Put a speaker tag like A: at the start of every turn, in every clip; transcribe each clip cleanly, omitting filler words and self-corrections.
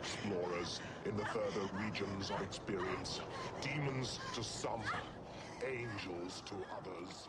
A: explorers in the further regions of experience. Demons to some, angels to others.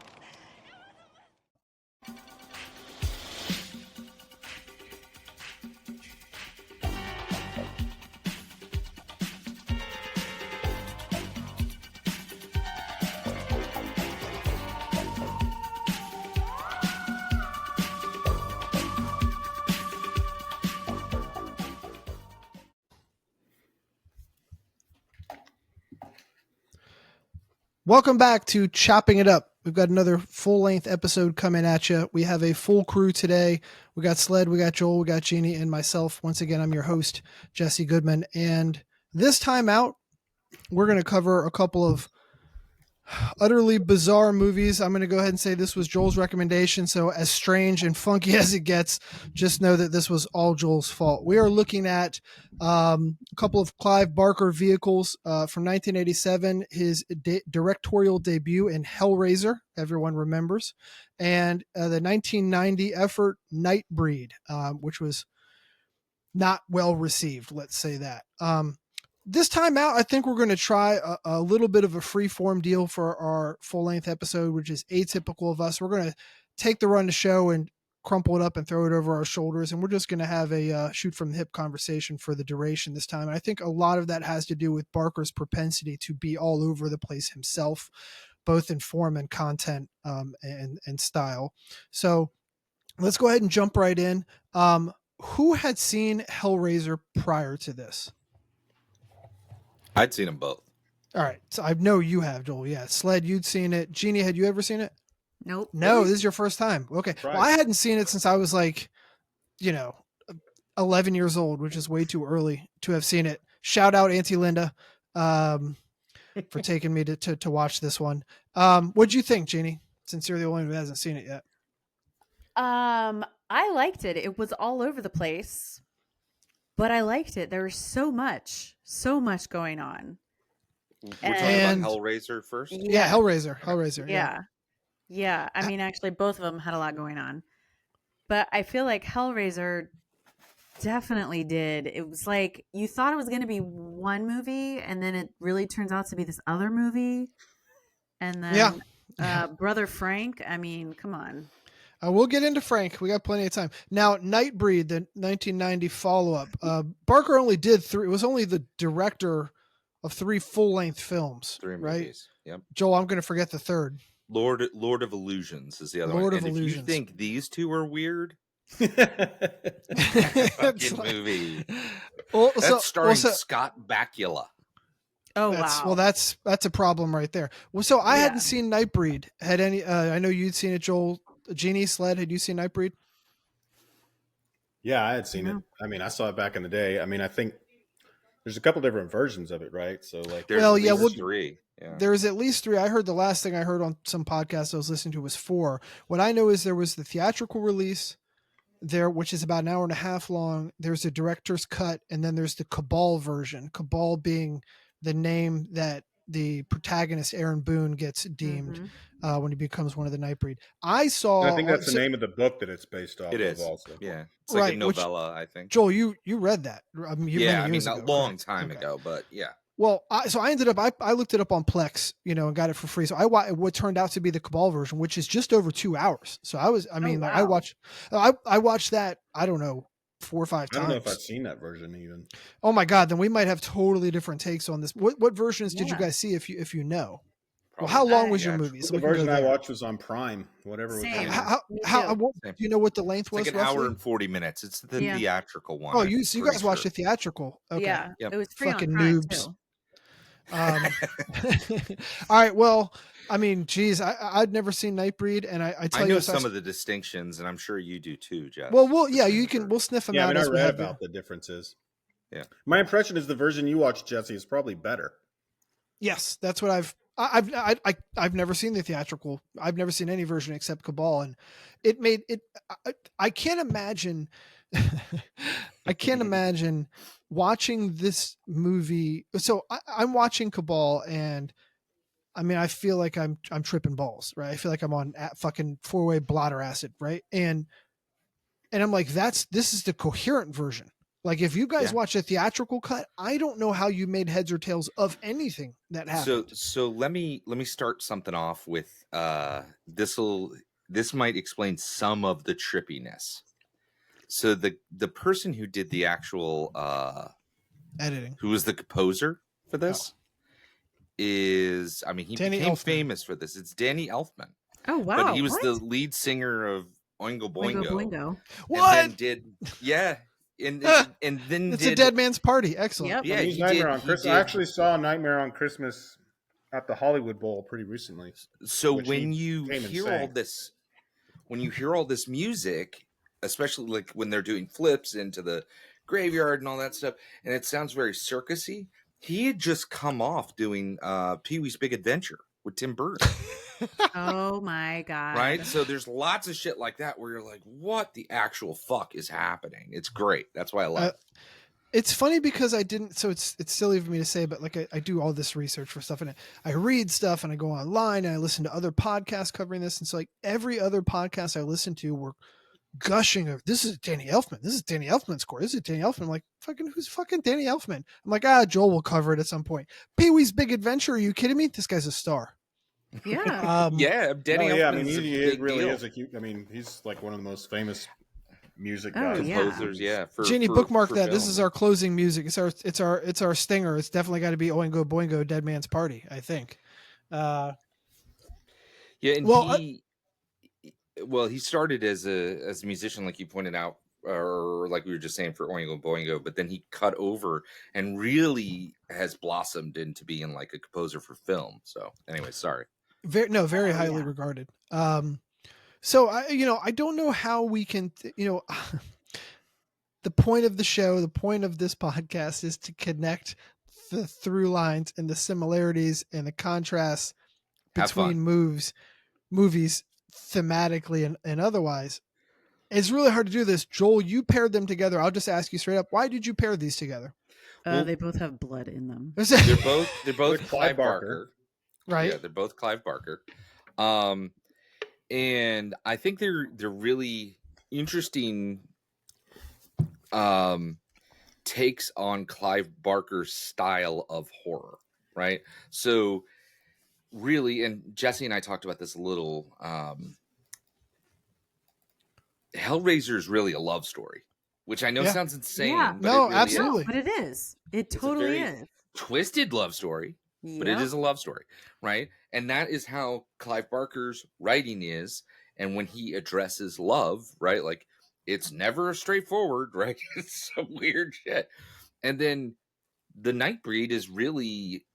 B: Welcome back to Chopping It Up. We've got another full-length episode coming at you. We have a full crew today. We got Sled, we got Joel, we got Jeannie, and myself. Once again, I'm your host, Jesse Goodman. And this time out, we're going to cover a couple of utterly bizarre movies. I'm going to go ahead and say this was Joel's recommendation. So as strange and funky as it gets, just know that this was all Joel's fault. We are looking at a couple of Clive Barker vehicles from 1987, his directorial debut in Hellraiser, everyone remembers, and the 1990 effort Nightbreed, which was not well received. Let's say that. This time out, I think we're going to try a little bit of a free-form deal for our full-length episode, which is atypical of us. We're going to take the run of the show and crumple it up and throw it over our shoulders, and we're just going to have a shoot-from-the-hip conversation for the duration this time. And I think a lot of that has to do with Barker's propensity to be all over the place himself, both in form and content and style. So let's go ahead and jump right in. Who had seen Hellraiser prior to this?
C: I'd seen them both.
B: All right. So I know you have, Joel. Yeah. Sled, you'd seen it. Jeannie, had you ever seen it?
D: Nope.
B: No, this is your first time. Okay.
E: Right.
B: Well, I hadn't seen it since I was 11 years old, which is way too early to have seen it. Shout out Auntie Linda for taking me to watch this one. What'd you think, Jeannie? Since you're the only one who hasn't seen it yet.
D: I liked it. It was all over the place, but I liked it. There was so much going on.
C: We're talking about Hellraiser first?
B: Yeah, Hellraiser.
D: Yeah. I mean, actually, both of them had a lot going on. But I feel like Hellraiser definitely did. It was like you thought it was going to be one movie, and then it really turns out to be this other movie. And then Brother Frank, I mean, come on.
B: We'll get into Frank. We got plenty of time. Now, Nightbreed, the 1990 follow-up. Barker only did 3. It was only the director of 3 full-length films.
C: 3
B: right?
C: movies. Yep.
B: Joel, I'm going to forget the third.
C: Lord of Illusions is the other
B: Lord
C: one.
B: of
C: And
B: Illusions.
C: if you think these two are weird,
B: It's
C: fucking
B: like-
C: movie.
B: Well,
C: That's starring
B: so-
C: Scott Bakula.
D: Oh,
B: that's,
D: wow.
B: Well, that's a problem right there. Well, so I
D: Yeah.
B: hadn't seen Nightbreed. Had any? I know you'd seen it, Joel. Jeannie, Sled, had you seen Nightbreed?
E: Yeah, I had seen it. I mean, I saw it back in the day. I mean, I think there's a couple different versions of it, right? So, like,
C: There's
B: Well,
C: at
B: yeah,
C: least 3. Yeah.
B: There's at least 3. I heard the last thing I heard on some podcast I was listening to was 4. What I know is there was the theatrical release there, which is about an hour and a half long. There's a director's cut, and then there's the Cabal version. Cabal being the name that the protagonist Aaron Boone gets deemed when he becomes one of the Nightbreed. I saw.
E: I think that's the name of the book that it's based off
C: It is.
E: of also.
C: Yeah. It's like
B: Right,
C: a
B: which-
C: novella, I think.
B: Joel, you read that? Many years
C: a
B: ago,
C: long
B: correct?
C: time
B: Okay.
C: ago, but yeah.
B: Well, I ended up I looked it up on Plex, and got it for free. So what turned out to be the Cabal version, which is just over 2 hours. So I
D: wow.
B: I watched that. I don't know, 4 or 5
E: I
B: times.
E: don't know if I've seen that version even.
B: Oh my God, then we might have totally different takes on this. What versions did you
D: Yeah.
B: guys see? If you know, well,
C: Probably
B: how long
C: the
B: was your
C: actual-
B: movie? So
E: The
B: we can go
E: version I
B: there.
E: watched was on Prime, whatever was
D: Same.
E: on it.
B: How
D: Me
B: do
D: too.
B: you know what the length
C: It's
B: was?
C: like an
B: roughly?
C: hour and 40 minutes. It's the
D: Yeah.
C: theatrical one.
B: Oh,
C: I'm
B: you guys
C: pretty
B: watched
C: sure.
B: the theatrical? Okay.
D: Yeah.
C: Yep.
D: It was free
B: Fucking
D: on Prime,
B: noobs.
D: too.
B: All right. Well, I mean, geez, I'd never seen Nightbreed, and I tell
C: I
B: you,
C: know
B: this,
C: some of the distinctions, and I'm sure you do too, Jeff.
B: Well,
C: Just
B: you
C: for
B: can.
C: sure.
B: We'll sniff them
E: Yeah, I
B: out
E: mean, I
B: as we
E: read
B: have
E: about the differences.
C: Yeah.
E: My impression is the version you watched, Jesse, is probably better.
B: Yes, that's what I've never seen the theatrical. I've never seen any version except Cabal, and it made it. I can't imagine. I can't imagine watching this movie. So I'm watching Cabal, and I mean, I feel like I'm tripping balls, right? I feel like I'm on fucking 4-way blotter acid, right? And I'm like, this is the coherent version Like if you guys
C: Yeah.
B: watch a theatrical cut, I don't know how you made heads or tails of anything that happened.
C: So let me start something off with this might explain some of the trippiness. So the person who did the actual
B: Editing.
C: who was the composer for this is, I mean, he
B: Danny
C: became
B: Elfman.
C: famous for this. It's Danny Elfman.
D: Oh wow!
C: But he was
D: what?
C: the lead singer of Oingo
D: Boingo
C: Boingo.
D: Boingo.
B: What?
C: And then and then
B: It's
C: did
B: a dead man's party. Excellent.
D: Yep.
C: Yeah,
E: He's
C: he
E: Nightmare
C: did.
E: on
C: He
E: Christmas.
C: did.
E: I actually saw Nightmare on Christmas at the Hollywood Bowl pretty recently.
C: So
E: which
C: when
E: he
C: you
E: came and
C: hear
E: sang.
C: all this, music, especially like when they're doing flips into the graveyard and all that stuff, and it sounds very circusy. He had just come off doing Pee-wee's Big Adventure with Tim Burton,
D: Oh my god!
C: right? So there's lots of shit like that where you're like, what the actual fuck is happening? It's great. That's why I love it.
B: It's funny because I didn't, so it's silly for me to say, but like I do all this research for stuff and I read stuff and I go online and I listen to other podcasts covering this. And so like every other podcast I listened to were gushing of, this is Danny Elfman. This is Danny Elfman's score. This is Danny Elfman. I'm like, who's fucking Danny Elfman? I'm like, Joel will cover it at some point. Pee-wee's Big Adventure. Are you kidding me? This guy's a star.
D: Yeah.
C: Yeah, Danny
E: No, yeah, I mean,
C: Elfman's a
E: he
C: big
E: really
C: deal.
E: is a cute. I mean, he's like one of the most famous music
D: Oh,
E: guys.
D: yeah.
C: Composers, yeah.
B: Jeannie, bookmark that. This
C: film.
B: is our closing music. It's our stinger. It's definitely got to be Oingo Boingo, Dead Man's Party, I think.
C: Yeah, and
B: well,
C: he started as a musician, like you pointed out, or like we were just saying for Oingo Boingo, but then he cut over and really has blossomed into being like a composer for film. So anyway, sorry.
B: very
D: Oh,
B: highly
D: yeah.
B: regarded. So I don't know how we can, the point of the show, the point of this podcast is to connect the through lines and the similarities and the contrasts
C: Have
B: between
C: fun.
B: movies thematically and otherwise. It's really hard to do this. Joel, you paired them together. I'll just ask you straight up. Why did you pair these together?
C: Well-
D: They both have blood in them.
C: They're both
E: With
C: Clive Barker.
B: Right.
C: Yeah, they're both Clive Barker. And I think they're really interesting takes on Clive Barker's style of horror, right? So really, and Jesse and I talked about this a little, Hellraiser is really a love story, which I know
B: Yeah.
C: sounds insane.
D: Yeah.
C: But
B: No,
C: it really
B: absolutely.
C: is.
D: But it is. It
C: It's a
D: totally
C: very
D: is.
C: twisted love story, but it
D: Yep.
C: is a love story, right? And that is how Clive Barker's writing is. And when he addresses love, right, like it's never straightforward, right? It's some weird shit. And then the Nightbreed is really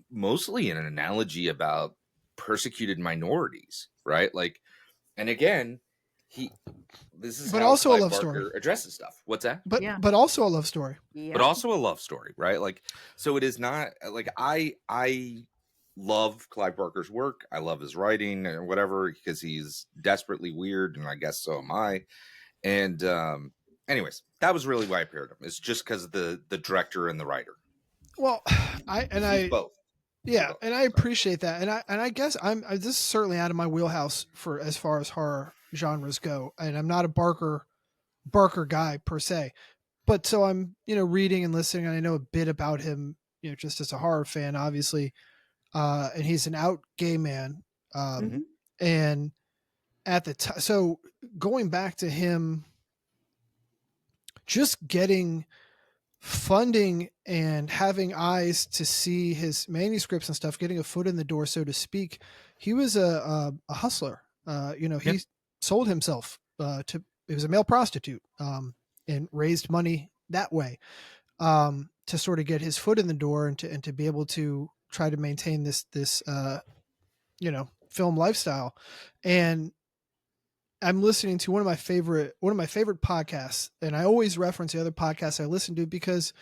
C: mostly an analogy about persecuted minorities, right? Like, and again, this is
B: But
C: how
B: also a
C: Clive
B: love
C: Barker
B: story.
C: addresses stuff. What's that?
B: But
D: Yeah.
B: but also a love story.
D: Yep.
C: But also a love story, right? Like, so it is not like I love Clive Barker's work. I love his writing or whatever because he's desperately weird, and I guess so am I. And anyways, that was really why I paired them. It's just because of the director and the writer.
B: Well,
C: He's both.
B: Yeah,
C: both.
B: and I appreciate that, and I guess this is certainly out of my wheelhouse for as far as horror genres go, and I'm not a Barker guy per se, but so I'm reading and listening, and I know a bit about him, just as a horror fan, obviously, and he's an out gay man,
D: Mhm.
B: and at the time, so going back to him, just getting funding and having eyes to see his manuscripts and stuff, getting a foot in the door, so to speak. He was a hustler. He sold himself he was a male prostitute, and raised money that way, to sort of get his foot in the door and to be able to try to maintain this film lifestyle. And I'm listening to one of my favorite podcasts, and I always reference the other podcasts I listen to because,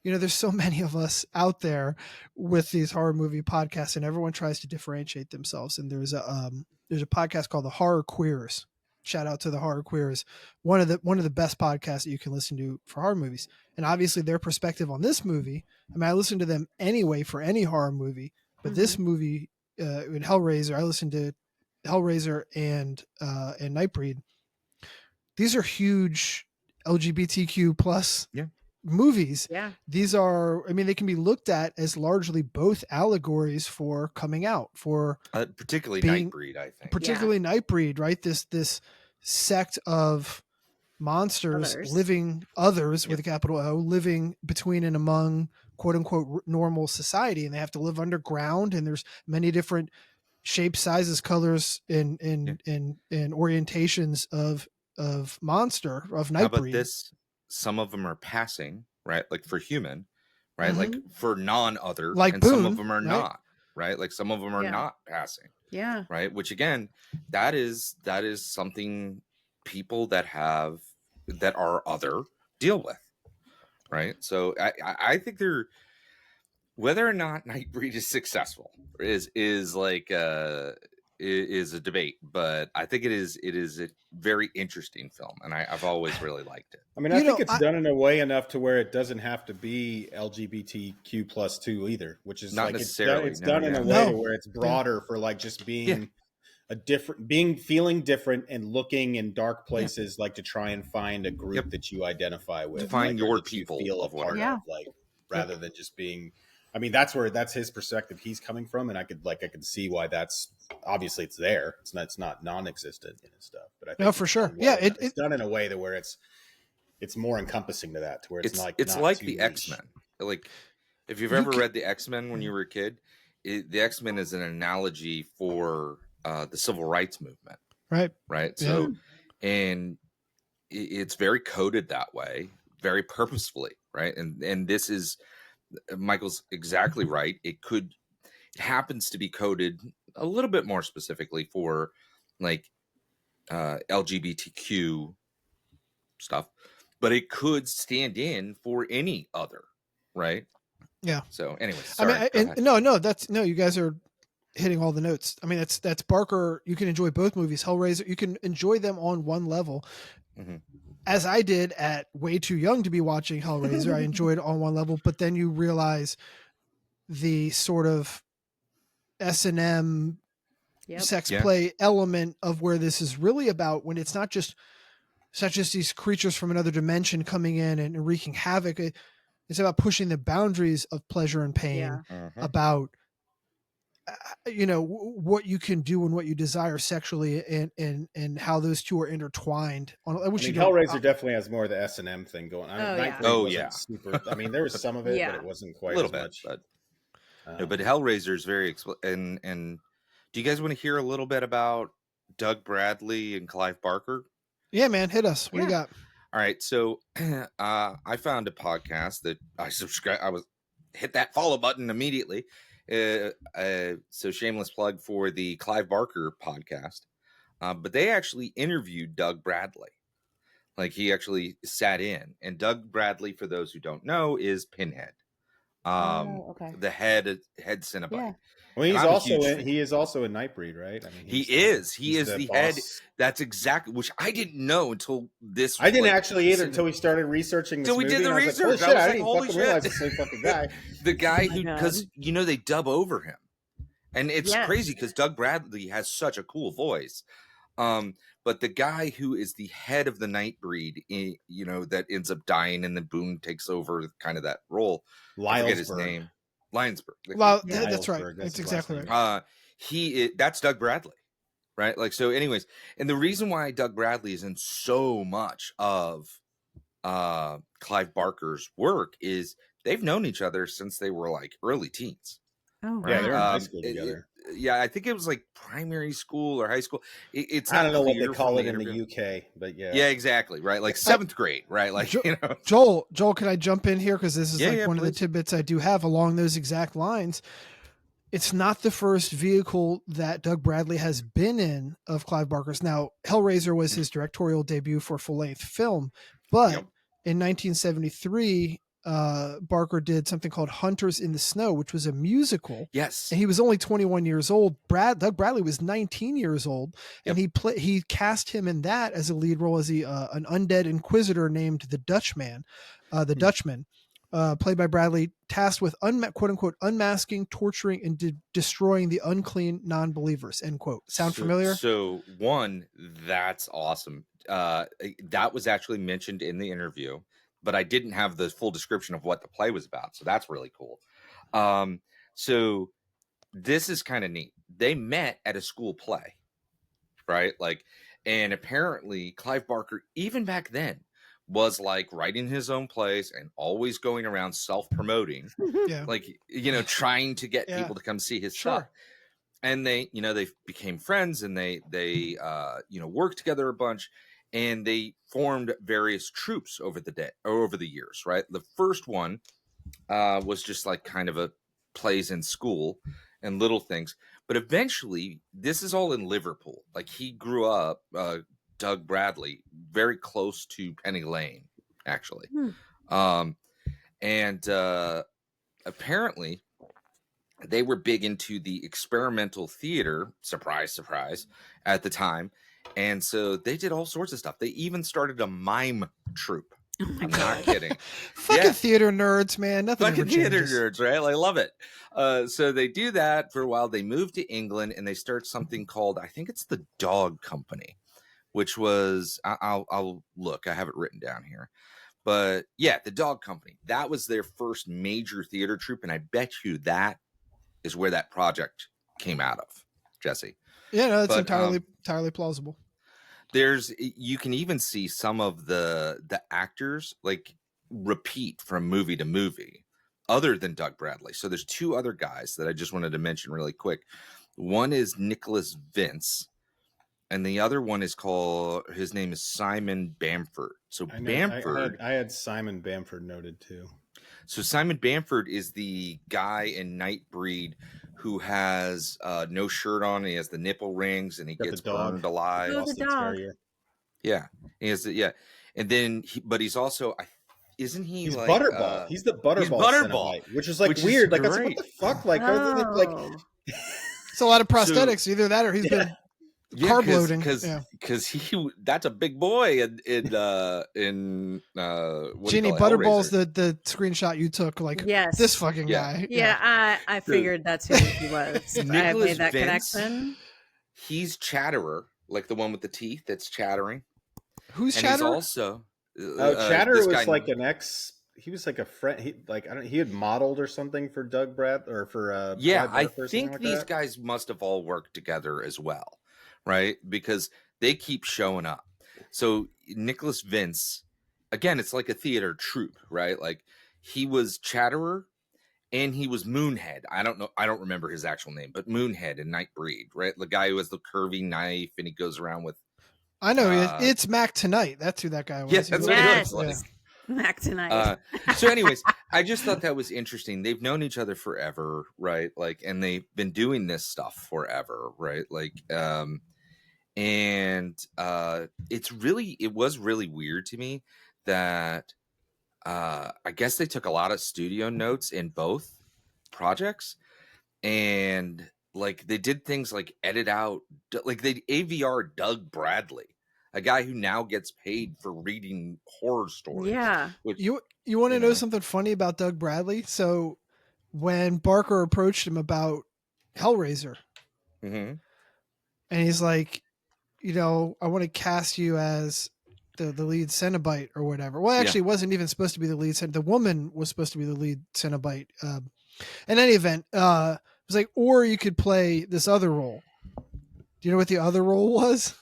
B: there's so many of us out there with these horror movie podcasts, and everyone tries to differentiate themselves. And there's a podcast called The Horror Queers. Shout out to The Horror Queers, one of the best podcasts that you can listen to for horror movies. And obviously their perspective on this movie, I mean, I listen to them anyway for any horror movie, but this movie, in Hellraiser, I listened to Hellraiser and Nightbreed. These are huge LGBTQ plus movies,
D: Yeah.
B: these are, I mean, they can be looked at as largely both allegories for coming out, for
C: Particularly
B: being
C: Nightbreed, I think.
B: particularly Nightbreed, right? This sect of monsters
D: Others.
B: living, others
C: Yep.
B: with a capital O, living between and among quote unquote normal society, and they have to live underground, and there's many different shapes, sizes, colors, and orientations of monster, of
C: How about
B: Nightbreed.
C: this? Some of them are passing, right? Like for human, right?
B: Mhm.
C: Like for non-other,
B: Like
C: and some
B: Boone,
C: of them are
B: right?
C: not, right? Like some of them are
D: Yeah.
C: not passing,
D: Yeah.
C: right? Which again, that is something people that are other deal with, right? So I think they're, whether or not Nightbreed is successful is like is a debate, but I think it is a very interesting film, and I've always really liked it.
E: I mean,
B: You
E: I think
B: know,
E: it's done in a way enough to where it doesn't have to be LGBTQ+2 either, which is
C: Not
E: like
C: necessarily,
E: it's
C: no,
E: done in
C: yeah.
E: a way
B: No.
E: to where it's broader for like just being
C: Yeah.
E: a different, feeling different and looking in dark places, like to try and find a group
C: Yep.
E: that you identify with,
C: find
E: like, or
C: your
E: that you
C: people
E: feel a
C: of
E: part
C: whatever.
D: Yeah.
E: of, like, rather than just being. I mean, that's his perspective he's coming from, and I could see why that's obviously it's there. It's not non-existent in his stuff, but I think
B: No, for
E: it's
B: sure.
E: done
B: Yeah,
E: well. It's done in a way that where it's more encompassing to that, to where it's
C: It's
E: not
C: like
E: too
C: the
E: niche.
C: X-Men. Like if you've
B: You
C: ever
B: can-
C: read the X-Men when you were a kid, the X-Men is an analogy for the civil rights movement,
B: right.
C: right?
B: Yeah.
C: So, and it's very coded that way, very purposefully, right? And this is, Michael's exactly right. It happens to be coded a little bit more specifically for like LGBTQ stuff, but it could stand in for any other, right?
B: Yeah.
C: So anyway, sorry.
B: I
C: go
B: mean,
C: ahead.
B: no, you guys are hitting all the notes. I mean, that's Barker. You can enjoy both movies. Hellraiser, you can enjoy them on one level.
C: Mhm.
B: As I did at way too young to be watching Hellraiser, I enjoyed it on one level, but then you realize the sort of S&M
D: Yep.
B: sex
C: Yeah.
B: play element of where this is really about, when it's not just these creatures from another dimension coming in and wreaking havoc. It's about pushing the boundaries of pleasure and pain,
C: Mhm.
B: about what you can do and what you desire sexually, and how those two are intertwined.
E: I mean, Hellraiser definitely has more of the S&M thing going on.
D: Oh, yeah.
E: Nightbreed
C: Oh,
E: wasn't
C: yeah.
E: super. I mean, there was some of it,
D: Yeah.
E: but it wasn't
C: A
E: quite
C: little
E: as
C: bit,
E: much.
C: but no, but Hellraiser is very and do you guys want to hear a little bit about Doug Bradley and Clive Barker?
B: Yeah, man, hit us. What do you got?
C: All right, so I found a podcast that I subscribe. I was hit that follow button immediately. So shameless plug for the Clive Barker podcast, but they actually interviewed Doug Bradley. Like he actually sat in, and Doug Bradley, for those who don't know, is Pinhead,
D: Okay.
C: the head Cenobite.
D: Yeah.
E: Well,
C: And I'm a huge fan.
E: he is also in Nightbreed, right? I mean,
C: He
E: he's
C: is the head.
E: boss.
C: That's exactly, which I didn't know until this.
E: I didn't actually either until we started researching this
C: Till we
E: movie.
C: did the
E: and I was
C: research.
E: Like,
C: I
E: I
C: was
E: didn't
C: like, holy
E: fucking
C: shit.
E: realize it's the same fucking guy.
C: The guy
D: Oh my
C: who,
D: God.
C: because they dub over him, and it's
D: Yes.
C: crazy because Doug Bradley has such a cool voice. But the guy who is the head of the Nightbreed, that ends up dying, and then Boone takes over kind of that role. I forget his
E: Lylesburg.
C: name. Lionsberg.
B: Well,
D: Yeah.
B: that's right.
E: Lylesburg,
B: That's
E: his
B: exactly
E: last
B: right.
E: name.
C: That's Doug Bradley, right? Like, so anyways, and the reason why Doug Bradley is in so much of Clive Barker's work is they've known each other since they were like early teens.
D: Oh,
C: Right?
E: Yeah, they were in high
D: wow.
E: school together.
C: Yeah, I think it was like primary school or high school. It's
E: I
C: not
E: don't know what they
C: clear
E: call
C: from
E: it in
C: interview.
E: the UK, but yeah.
C: Yeah, exactly. Right, like seventh grade. Right, like
B: Joel, can I jump in here, because this is
C: Yeah,
B: one of the
C: please.
B: tidbits I do have along those exact lines. It's not the first vehicle that Doug Bradley has been in of Clive Barker's. Now, Hellraiser was his directorial debut for full-length film, but
C: Yep.
B: in 1973, Barker did something called Hunters in the Snow, which was a musical.
C: Yes.
B: And he was only 21 years old. Doug Bradley was 19 years old, and he cast him in that as a lead role as an undead inquisitor named the Dutchman, Dutchman, played by Bradley, tasked with quote unquote unmasking, torturing, and destroying the unclean non-believers. End quote. Sound familiar?
C: So one, that's awesome. That was actually mentioned in the interview, but I didn't have the full description of what the play was about. So that's really cool. So this is kind of neat. They met at a school play, right? Like, and apparently Clive Barker, even back then, was like writing his own plays and always going around self-promoting,
B: Yeah.
C: like, you know, trying to get
B: Yeah.
C: people to come see his
B: Sure.
C: stuff. And they, you know, they became friends, and they you know, worked together a bunch, and they formed various troupes over the years, right? The first one was just like kind of a plays in school and little things, but eventually this is all in Liverpool. Like, he grew up, Doug Bradley, very close to Penny Lane, actually. And apparently they were big into the experimental theater, surprise, surprise, at the time. And so they did all sorts of stuff. They even started a mime troupe.
D: Oh my
C: I'm
D: God.
C: not kidding.
B: Fucking
C: Yeah.
B: theater nerds, man. Nothing
C: Fucking
B: ever
C: theater
B: changes.
C: nerds, right? I love it. So they do that for a while. They move to England, and they start something called, I think it's the Dog Company, which was, I'll look. I have it written down here. But yeah, the Dog Company. That was their first major theater troupe, and I bet you that is where that project came out of, Jesse.
B: Yeah, no, that's
C: But,
B: entirely plausible.
C: You can even see some of the actors like repeat from movie to movie, other than Doug Bradley. So there's two other guys that I just wanted to mention really quick. One is Nicholas Vince, and the other one is his name is Simon Bamford. So Bamford,
E: I had Simon Bamford noted too.
C: So Simon Bamford is the guy in Nightbreed who has no shirt on. And he has the nipple rings, and he gets burned alive.
D: Oh, the dog.
C: Yeah, he has. Yeah, and then he's also, isn't he?
E: He's
C: like
E: Butterball. He's the Butterball, Cenobite, which is like weird. Like, I was like, what the fuck? Like,
D: Oh.
B: It's a lot of prosthetics. Either that or he's been carb loading.
C: Because that's a big boy in
B: Genie Butterball's the screenshot you took, like,
D: yes,
B: this fucking guy.
D: Yeah, I figured that's who he was. I made that
C: Vince,
D: connection.
C: He's Chatterer, like the one with the teeth that's chattering.
B: Who's
C: and
B: Chatterer?
C: He's also
E: Chatterer was like an ex. He was like a friend. He had modeled or something for Doug Brad or for
C: yeah. I
E: think
C: like these guys must have all worked together as well, right? Because they keep showing up. So Nicholas Vince, again, it's like a theater troupe, right? Like, he was Chatterer and he was Moonhead. I don't remember his actual name, but Moonhead in Nightbreed, right? The guy who has the curvy knife and he goes around with.
B: I know it's Mac Tonight. That's who that guy was.
C: Yeah, that's what he looks like.
D: Mac Tonight.
C: So anyways, I just thought that was interesting. They've known each other forever, right? Like, and they've been doing this stuff forever, right? Like, and it was really weird to me that I guess they took a lot of studio notes in both projects, and like they did things like edit out, like they AVR Doug Bradley, a guy who now gets paid for reading horror stories.
D: Yeah.
B: You want to know something funny about Doug Bradley? So when Barker approached him about Hellraiser,
C: mm-hmm.
B: and he's like, I want to cast you as the lead Cenobite or whatever. Well, actually, it wasn't even supposed to be the lead. The woman was supposed to be the lead Cenobite. In any event, it was like, or you could play this other role. Do you know what the other role was?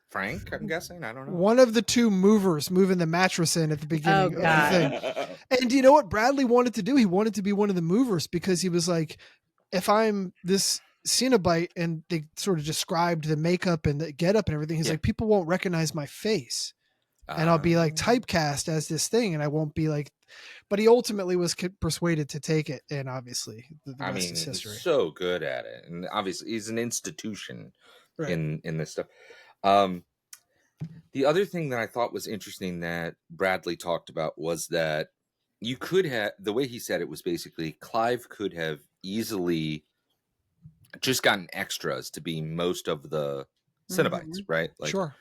C: Frank, I'm guessing. I don't know.
B: One of the two movers moving the mattress in at the beginning of the thing. And do you know what Bradley wanted to do? He wanted to be one of the movers because he was like, if I'm this Cenobite, and they sort of described the makeup and the getup and everything, he's like, people won't recognize my face. And I'll be like typecast as this thing, and I won't be like. But he ultimately was persuaded to take it, and obviously the rest is history.
C: He's so good at it, and obviously he's an institution in this stuff. The other thing that I thought was interesting that Bradley talked about was that you could have, the way he said it was basically Clive could have easily just gotten extras to be most of the Cenobites, right? Like,
B: sure.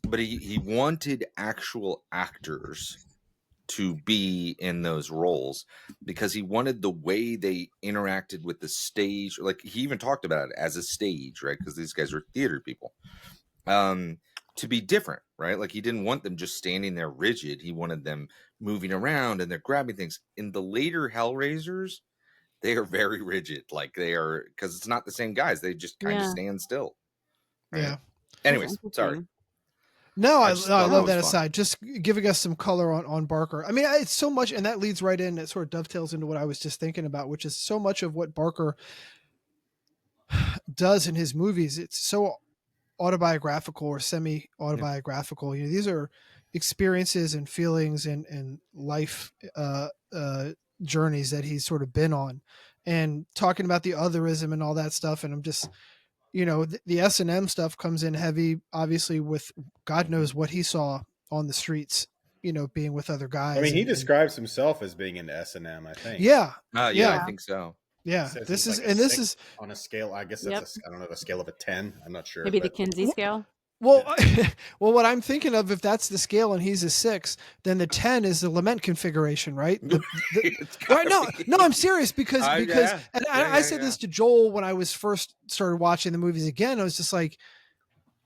C: But he wanted actual actors to be in those roles because he wanted the way they interacted with the stage. Like, he even talked about it as a stage, right? Because these guys are theater people. to be different, right? Like he didn't want them just standing there rigid. He wanted them moving around and they're grabbing things. In the later Hellraisers, they are very rigid. Like they are, because it's not the same guys. They just kind of
D: Yeah.
C: stand still. Right?
B: Yeah.
C: Anyways,
D: That's
C: sorry.
D: interesting.
B: No, I
C: thought
B: love
C: was
B: that
C: fun.
B: aside. Just giving us some color on Barker. I mean, it's so much, and that leads right in. It sort of dovetails into what I was just thinking about, which is so much of what Barker does in his movies. It's so autobiographical or semi-autobiographical. You know, these are experiences and feelings and life journeys that he's sort of been on, and talking about the otherism and all that stuff. And I'm just, you know, the S&M stuff comes in heavy, obviously, with God knows what he saw on the streets, you know, being with other guys.
E: I mean, he
B: and
E: describes himself as being into S&M, I think.
B: yeah,
C: Yeah,
B: Yeah.
C: I think so.
B: yeah.
E: He says
B: This
E: he's
B: is,
E: like a
B: and this
E: 6
B: is,
E: on a scale. I guess that's I don't know, the scale of a 10. I'm not sure.
D: Maybe the
E: but
D: Kinsey scale.
B: well, well, what I'm thinking of, if that's the scale and he's a 6, then the 10 is the lament configuration, right?
C: It's
B: Right?
C: gotta be.
B: No, I'm serious because
C: Yeah.
B: and
C: Yeah,
B: I said this to Joel when I was first started watching the movies again. I was just like,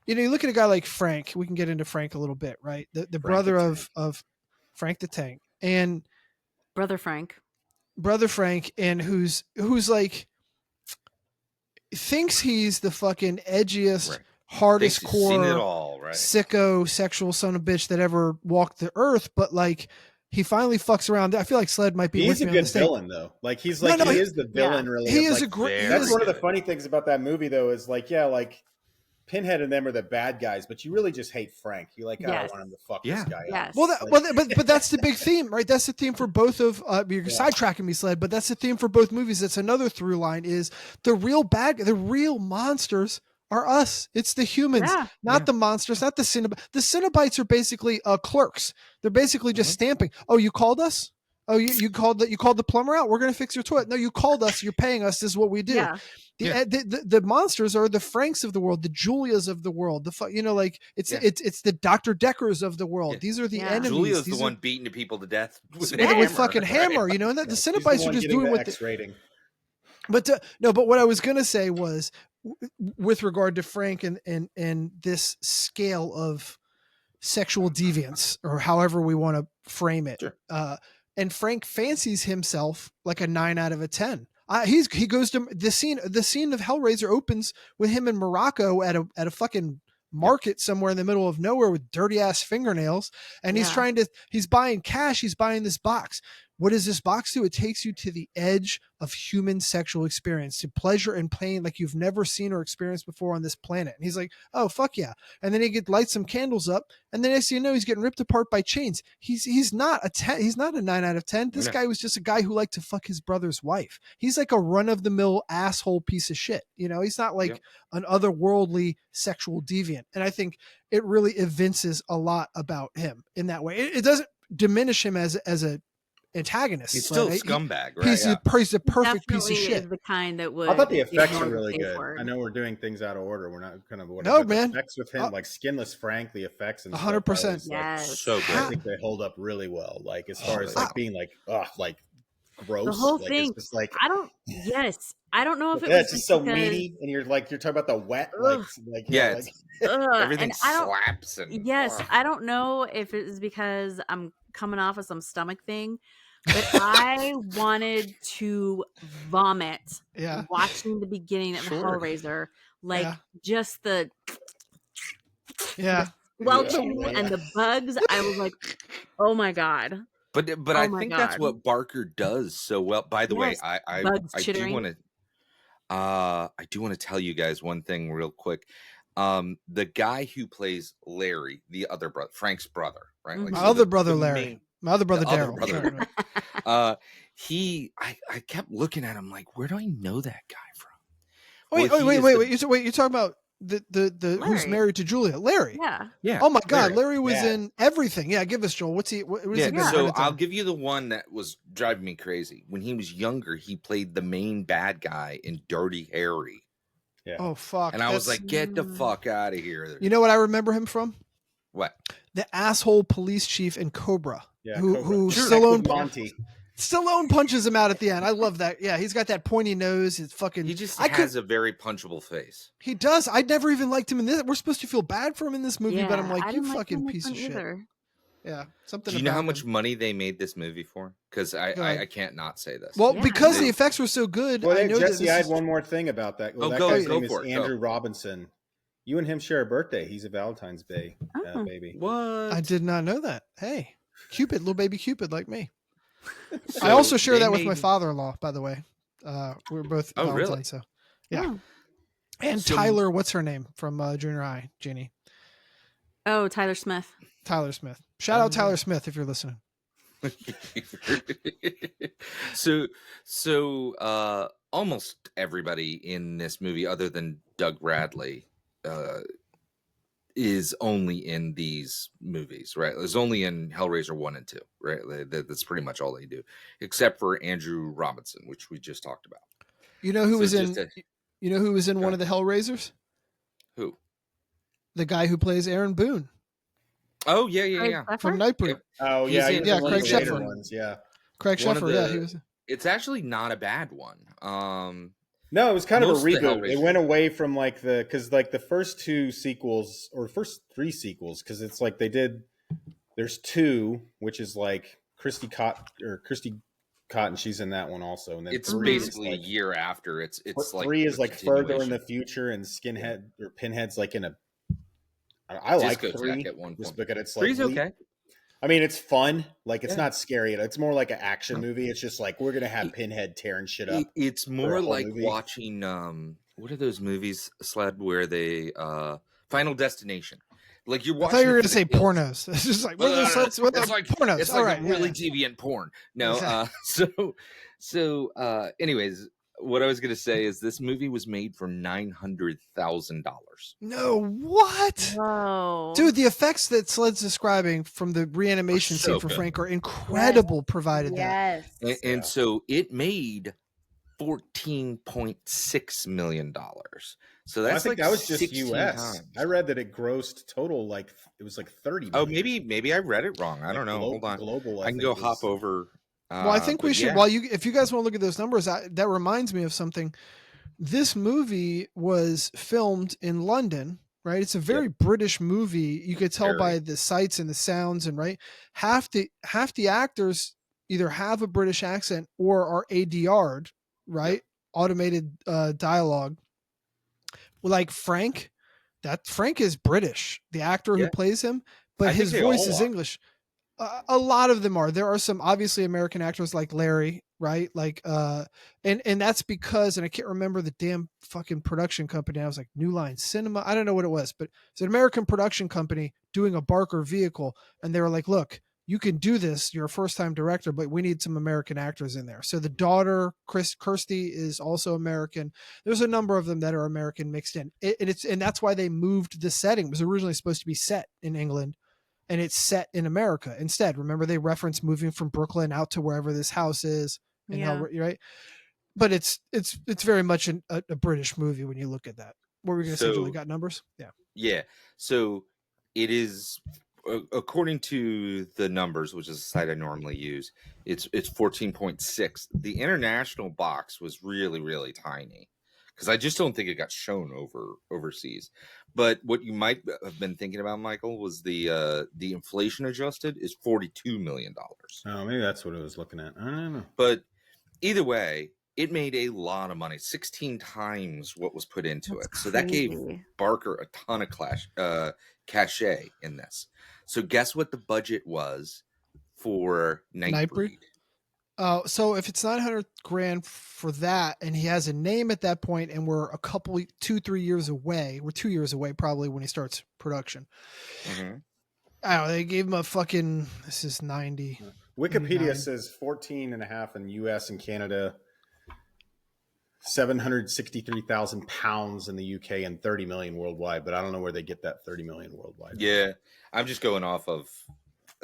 B: you know, you look at a guy like Frank. We can get into Frank a little bit, right? The
E: Frank
B: brother
E: the
B: of Frank the Tank and
D: Brother Frank.
B: and who's like thinks he's the fucking edgiest,
C: Right.
B: hardest
C: Thinks he's seen it
B: core
C: all, right?
B: sicko sexual son of a bitch that ever walked the earth, but like he finally fucks around. I feel like Sled might be
E: he's
B: with
E: a
B: me on
E: good
B: this thing.
E: villain, though. Like he's like
B: No,
E: he is the villain, really.
B: He
E: of,
B: is
E: like,
B: a great.
E: That's one of the
C: good.
E: funny things about that movie, though, is like, yeah, like Pinhead and them are the bad guys, but you really just hate Frank. You're like, I
D: Yes.
E: want him to fuck
C: Yeah.
E: this guy
D: Yes.
E: up.
B: Well,
E: Like,
B: but that's the big theme, right? That's the theme for both of you're sidetracking me, Sled, but that's the theme for both movies. That's another through line is the real monsters are us. It's the humans,
D: Yeah.
B: not the monsters, not the Cenobites. The Cenobites are basically clerks. They're basically just stamping. Oh, you called us? Oh, you called the plumber out? We're going to fix your toilet. No, you called us. You're paying us. This is what we do.
D: Yeah.
B: The monsters are the Franks of the world, the Julias of the world. Like it's the Dr. Deckers of the world.
C: Yeah.
B: These are the
D: Yeah.
B: enemies.
C: Julia's
B: These
C: the
B: are,
C: one beating the people to death with,
B: with fucking hammer, you know, and that the
E: he's the
B: Cenobites
E: one
B: are just
E: getting
B: doing
E: the
B: what
E: X rating.
B: but what I was gonna say was with regard to Frank and this scale of sexual deviance or however we want to frame it.
C: Sure.
B: And Frank fancies himself like a 9 out of a 10. He goes to the scene of Hellraiser opens with him in Morocco at a fucking market somewhere in the middle of nowhere with dirty ass fingernails. And he's buying cash. He's buying this box. What does this box do? It takes you to the edge of human sexual experience, to pleasure and pain like you've never seen or experienced before on this planet. And he's like, oh, fuck yeah. And then he lights some candles up. And then next thing you know, he's getting ripped apart by chains. He's not a 10. He's not a 9 out of 10. This guy was just a guy who liked to fuck his brother's wife. He's like a run of the mill asshole piece of shit. You know, he's not like an otherworldly sexual deviant. And I think it really evinces a lot about him in that way. It doesn't diminish him as a antagonist.
C: He's still a scumbag, right?
B: He's a perfect piece of
D: Definitely
B: shit.
D: is the kind that would.
E: I thought the effects
D: ignore
E: are
D: the
E: really
D: safe
E: good.
D: word.
E: I know we're doing things out of order. We're not kind of
B: No,
E: but
B: man.
E: The effects with him, like Skinless Frank, the effects and
B: 100%.
E: stuff, I was, like,
D: Yes.
C: So
E: I
C: good.
E: think they hold up really well. Like as far as like being like gross.
D: The whole
E: like,
D: thing.
E: It's just like
D: I don't know if it
E: yeah,
D: was
E: it's just so
D: because-
E: meaty, and you're talking about the wet,
D: Ugh.
C: Yeah, everything
D: and I don't.
C: slaps and
D: Yes, I don't know if it was because I'm coming off of some stomach thing, but I wanted to vomit
B: Yeah.
D: watching the beginning of
C: Sure.
D: Hellraiser. Like
B: Yeah.
D: just the
B: Yeah.
D: squelching
E: Yeah.
D: and the bugs. I was like, oh my God.
C: But
D: Oh
C: I
D: my
C: think that's
D: God.
C: what Barker does so well. By the way,
D: Yes,
C: I
D: bugs
C: do
D: chittering.
C: want to I do want to tell you guys one thing real quick. The guy who plays Larry, the other brother, Frank's brother, right?
D: Mhm.
C: Like,
B: My
C: so
B: other
C: the
B: brother, Larry.
C: main-
B: My other brother,
C: the other
B: Daryl.
C: brother.
B: Sorry.
C: I kept looking at him like, where do I know that guy from?
B: Wait,
C: Well, he
B: wait,
C: is
B: wait,
C: the-
B: wait. You're talking about the who's
D: Larry.
B: married to Julia, Larry.
D: Yeah.
C: Yeah.
B: Oh my God, Larry was
E: Yeah.
B: in everything. Yeah, give us Joel. What's he? What is
C: Yeah,
B: he been in?
C: so
B: Hereditary?
C: I'll give you the one that was driving me crazy. When he was younger, he played the main bad guy in Dirty Harry.
E: Yeah.
B: Oh fuck!
C: And I was
B: that's-
C: like, get the fuck out of here.
B: you know what I remember him from?
C: What?
B: The asshole police chief in Cobra.
E: Yeah,
B: who
E: Cobra.
B: still owned
E: Monty.
B: Stallone punches him out at the end. I love that. Yeah, he's got that pointy nose. It's fucking.
C: He just has a very punchable face.
B: He does. I never even liked him in this. We're supposed to feel bad for him in this movie, but I'm like, you fucking piece of shit. Yeah, something.
C: Do you know how much money they made this movie for? Because I can't not say this.
B: Well, because the effects were so good.
E: Well,
B: I know
E: Jesse, I had one more thing about that. Well, that guy's name is Andrew Robinson. You and him share a birthday. He's a Valentine's Day baby.
C: What?
B: I did not know that. Hey, Cupid, little baby Cupid, like me. So I also share that with my father-in-law, by the way. We're both Valentine's,
C: really?
B: so yeah. And Tyler, what's her name from junior high? Jeannie.
D: Oh, Tyler Smith.
B: Tyler Smith. Shout out Tyler Smith if you're listening.
C: So almost everybody in this movie, other than Doug Bradley, is only in these movies, right? It's only in Hellraiser 1 and 2, right? That's pretty much all they do, except for Andrew Robinson, which we just talked about.
B: You know who was in? You know who was in one of the Hellraisers?
C: Who?
B: The guy who plays Aaron Boone.
C: Oh yeah.
B: From Nightbreed.
E: Oh yeah,
B: Craig Sheffer. Craig Sheffer. He was.
C: It's actually not a bad one.
E: No, it was kind of a reboot. It went away from because the first two sequels or first three sequels, because it's like there's two, which is like Christy Cotton, she's in that one also, and then
C: it's basically a year after. It's like
E: 3 is like further in the future, and Skinhead or Pinhead's like in a. I like 3 just because it's like
C: 3's okay.
E: I mean, it's fun. Like, it's not scary. It's more like an action movie. It's just like we're gonna have Pinhead tearing shit up.
C: It's more like watching what are those movies, Sled, where they Final Destination. Like you're watching.
B: I thought you were gonna say pornos. It's just like
C: it's like
B: pornos.
C: It's like really deviant porn. No,
B: exactly.
C: Anyways, what I was gonna say is this movie was made for $900,000.
B: No, what?
D: Whoa.
B: Dude, the effects that Sled's describing from the reanimation scene for Frank are incredible. Provided that,
C: and so it made $14.6 million. So that's
E: that was just US. Times. I read that it grossed total it was like 30 million.
C: Oh, maybe I read it wrong. I don't know. Hold on.
E: Global,
C: I can go hop over.
B: Well, I think we should. If you guys want to look at those numbers, that reminds me of something. This movie was filmed in London, right? It's a very British movie. You could tell by the sights and the sounds, and right, half the actors either have a British accent or are ADR'd, right? Automated dialogue. Like Frank, Frank is British, the actor who plays him, but his voice is English. A lot of them are. There are some obviously American actors like Larry, right? Like, and that's because, and I can't remember the damn fucking production company. I was like New Line Cinema. I don't know what it was, but it's an American production company doing a Barker vehicle. And they were like, look, you can do this. You're a first time director, but we need some American actors in there. So the daughter, Kirsty, is also American. There's a number of them that are American mixed in. And that's why they moved the setting. It was originally supposed to be set in England. And it's set in America instead. Remember, they reference moving from Brooklyn out to wherever this house is, right? But it's very much a British movie when you look at that. What were we going to say? Julie, got numbers?
C: Yeah. So it is, according to the numbers, which is a site I normally use, it's 14.6. The international box was really, really tiny because I just don't think it got shown overseas. But what you might have been thinking about, Michael, was the inflation adjusted is $42 million.
E: Oh, maybe that's what I was looking at. I don't know.
C: But either way, it made a lot of money, 16 times what was put into it. So that gave Barker a ton of cachet in this. So guess what the budget was for Nightbreed?
B: So if it's $900,000 for that, and he has a name at that point, and we're 2-3 years away. We're 2 years away probably when he starts production.
C: Mm-hmm.
B: I don't know. They gave him a fucking. This is 90.
E: Wikipedia says 14.5 in U.S. and Canada, 763,000 pounds in the UK, and 30 million worldwide. But I don't know where they get that 30 million worldwide.
C: Yeah, I'm just going off of.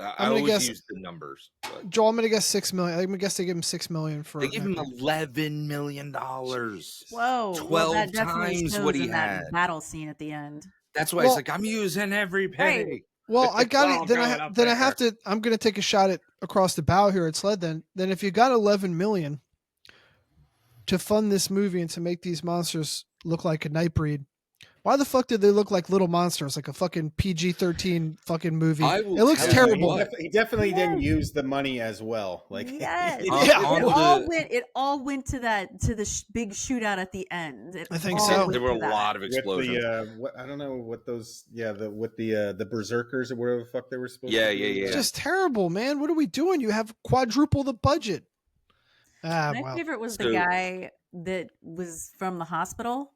C: I always use the numbers. But.
B: Joel, I'm going to guess $6 million. I'm going to guess they give him $6 million for.
C: They give him $11 million.
D: Whoa,
C: 12 times what he had.
D: Battle scene at the end.
C: That's why it's like I'm using every penny.
B: Well, I got it. Then I have to. I'm going to take a shot at across the bow here at Sled. Then if you got 11 million to fund this movie and to make these monsters look like a Nightbreed, why the fuck did they look like little monsters, like a fucking PG-13 fucking movie? It looks terrible.
E: He definitely didn't use the money as well. Like,
D: yes, it all went to the big shootout at the end.
B: I think so.
C: There were a lot of explosions.
E: I don't know what those. Yeah, with the berserkers or whatever the fuck they were supposed to.
C: Yeah.
B: It's just terrible, man. What are we doing? You have quadruple the budget.
D: My favorite was the guy that was from the hospital.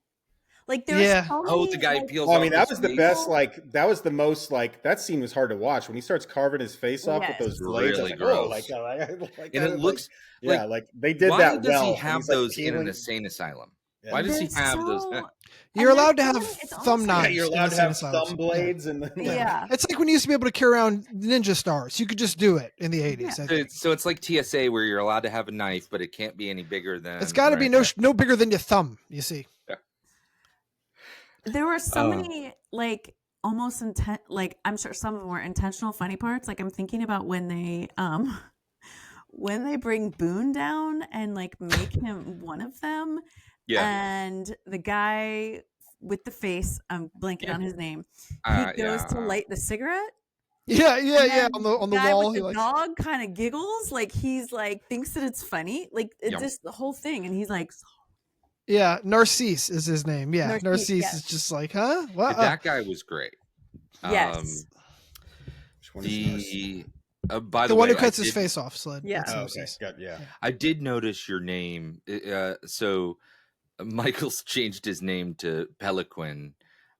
D: Like there's so many,
C: the guy peels.
E: I mean, that was the best. Like that was the most. Like that scene was hard to watch when he starts carving his face off with those blades.
C: Really
E: gross.
C: And it looks
E: like they did that well.
C: Why does he have those in an insane asylum?
E: Yeah.
C: Why does he have those?
B: You're allowed to have thumb knives.
E: Yeah, you're allowed to have thumb blades, and
B: it's like when you used to be able to carry around ninja stars. You could just do it in the 80s.
C: Yeah. So it's like TSA where you're allowed to have a knife, but it can't be any bigger than.
B: It's got to be no bigger than your thumb. You see.
C: Yeah.
D: There were so many like almost like I'm sure some of them were intentional funny parts. Like I'm thinking about when they bring Boone down and like make him one of them. Yeah. And the guy with the face, I'm blanking on his name. He goes to light the cigarette.
B: Yeah. On the wall,
D: the dog kind of giggles, like he's like thinks that it's funny, like it's just the whole thing, and he's like.
B: Yeah, Narcisse is his name. Yeah, Narcisse is just like, huh? What?
C: That guy was great.
D: Yes.
C: By
B: the one who cuts his face off, Sled.
D: Yeah.
E: Okay. Yeah.
C: I did notice your name. So Michael's changed his name to Peliquin.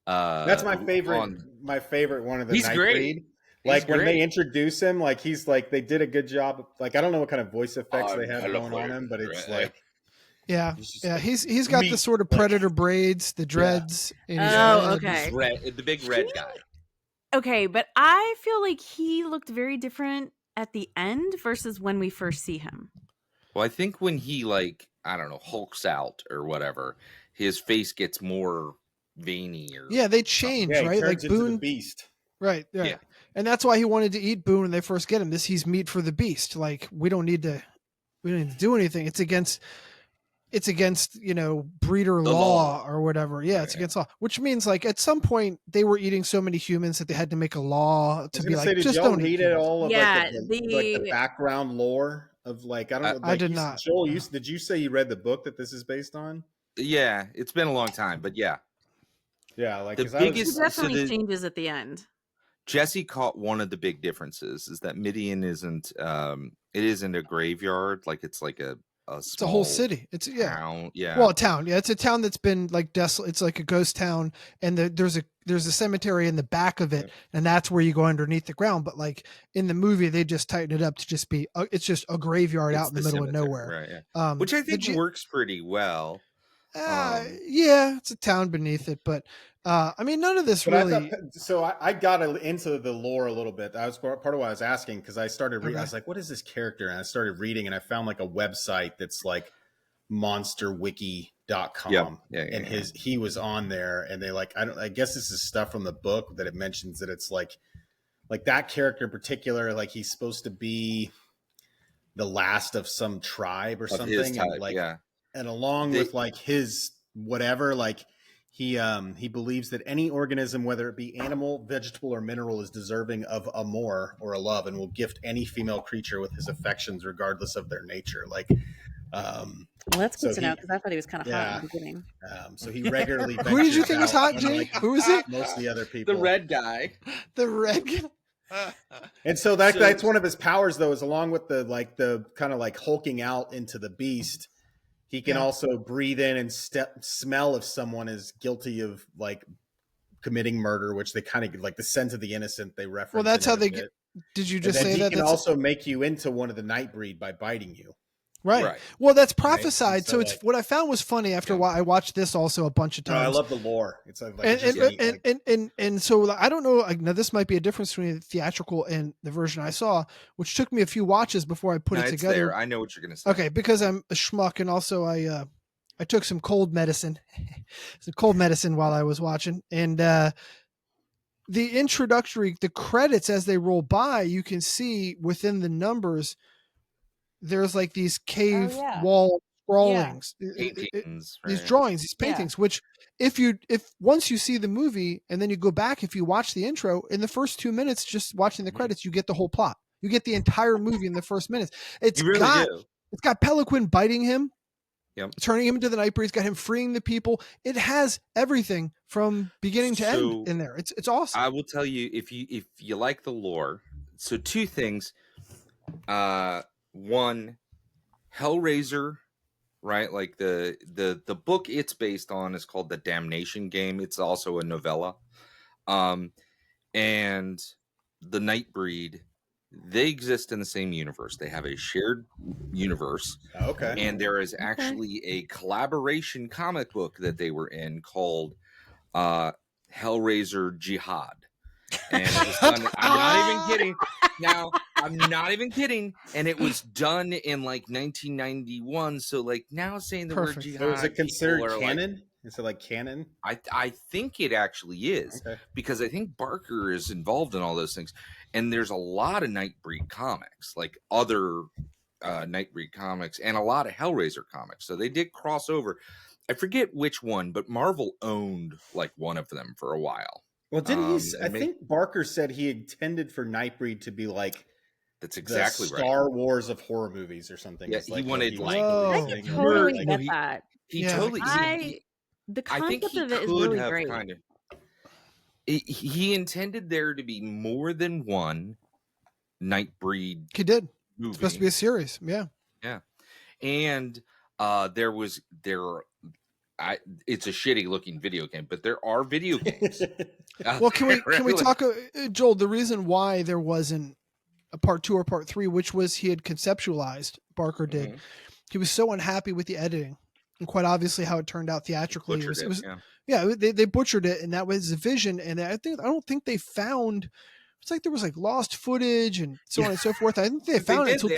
E: That's my favorite. My favorite one of the Nightbreed.
C: Great.
E: Like when they introduce him, like he's like they did a good job. Like I don't know what kind of voice effects they have going on him, but it's like.
B: Yeah, he's got the sort of predator braids, the dreads.
D: Okay.
C: The big red guy.
D: Okay, but I feel like he looked very different at the end versus when we first see him.
C: Well, I think when he hulks out or whatever, his face gets more veiny.
B: They change, right? Like Boone,
E: the beast.
B: Right. Yeah. And that's why he wanted to eat Boone when they first get him. He's meat for the beast. Like we don't need to do anything. It's against breeder law or whatever. Yeah, it's against law, which means like at some point they were eating so many humans that they had to make a law to be like, just don't
E: read it all of the
D: the
E: background lore of like I don't know. Like,
B: I did not.
E: Joel, did you say you read the book that this is based on?
C: Yeah, it's been a long time, but yeah.
E: Like
C: the biggest
D: definitely changes at the end.
C: Jesse caught one of the big differences is that Midian isn't it isn't a graveyard, like it's like it's
B: a whole city. It's
C: town. Yeah.
B: Well, a town. Yeah, it's a town that's been like desolate. It's like a ghost town, and there's a cemetery in the back of it, and that's where you go underneath the ground. But like in the movie, they just tighten it up to just be it's just a graveyard out in the middle of nowhere,
C: right? Yeah. Which I think works pretty well.
B: Yeah, it's a town beneath it, but I mean, none of this really.
E: I got into the lore a little bit. That was part of why I was asking because I started reading. I was like, "What is this character?" And I started reading, and I found like a website that's like monsterwiki.com, and he was on there, and they like I guess this is stuff from the book that it mentions that it's like that character in particular, like he's supposed to be the last of some tribe or something, and along with like his whatever, like he believes that any organism, whether it be animal, vegetable, or mineral, is deserving of amour or a love, and will gift any female creature with his affections, regardless of their nature. Like,
D: well, that's good to know because I thought he was kind of hot in the beginning.
E: So he regularly.
B: Who did you think was hot, Jay? Who is it?
E: Most of the other people.
C: The red guy.
B: The red guy.
E: And so that's one of his powers, though, is along with the kind of like hulking out into the beast. He can also breathe in and smell if someone is guilty of like committing murder, which they kind of like the scent of the innocent. They reference.
B: Well, that's how they get. Did you just say that?
E: He can also make you into one of the Nightbreed by biting you.
B: Right. Well, that's prophesied. Right? So it's what I found was funny after I watched this also a bunch of times.
E: I love the lore. It's like
B: and so I don't know. Now this might be a difference between the theatrical and the version I saw, which took me a few watches before I put it together.
C: There. I know what you're gonna say.
B: Okay, because I'm a schmuck, and also I took some cold medicine, while I was watching, and the introductory, the credits as they roll by, you can see within the numbers, there's like these cave wall scrawlings,
C: paintings,
B: these
C: right?
B: drawings, these paintings, which if once you see the movie and then you go back, if you watch the intro in the first 2 minutes, just watching the credits, you get the whole plot. You get the entire movie in the first minutes. It's got Peliquin biting him, turning him into the Nightbreed. It's got him freeing the people. It has everything from beginning to end in there. It's awesome.
C: I will tell you, if you like the lore, so 2 things. One, Hellraiser, right? Like the book it's based on is called The Damnation Game. It's also a novella. And the Nightbreed, they exist in the same universe. They have a shared universe.
E: Okay.
C: And there is actually a collaboration comic book that they were in called Hellraiser Jihad. And it was done, I'm not even kidding. Now, I'm not even kidding. And it was done in like 1991. So like now saying the word jihad.
E: So is it considered canon? Is it like canon?
C: I think it actually is.
E: Okay.
C: Because I think Barker is involved in all those things. And there's a lot of Nightbreed comics, like other Nightbreed comics, and a lot of Hellraiser comics. So they did cross over. I forget which one, but Marvel owned like one of them for a while.
E: Well, didn't he? I think Barker said he intended for Nightbreed to be like
C: that's exactly
E: the Star Wars of horror movies or something.
C: Yeah,
E: like
C: he wanted like
D: I can totally get that.
C: He totally.
D: The concept of it is really great.
C: He intended there to be more than one Nightbreed.
B: He did.
C: Movie.
B: It's supposed to be a series. Yeah.
C: Yeah, and it's a shitty looking video game, but there are video games.
B: Well, can we talk, Joel? The reason why there wasn't a part 2 or part 3, which was he had conceptualized, Barker did. Mm-hmm. He was so unhappy with the editing, and quite obviously how it turned out theatrically. They butchered it, and that was the vision. And I don't think they found. It's like there was like lost footage and so on and so forth. I think they found it until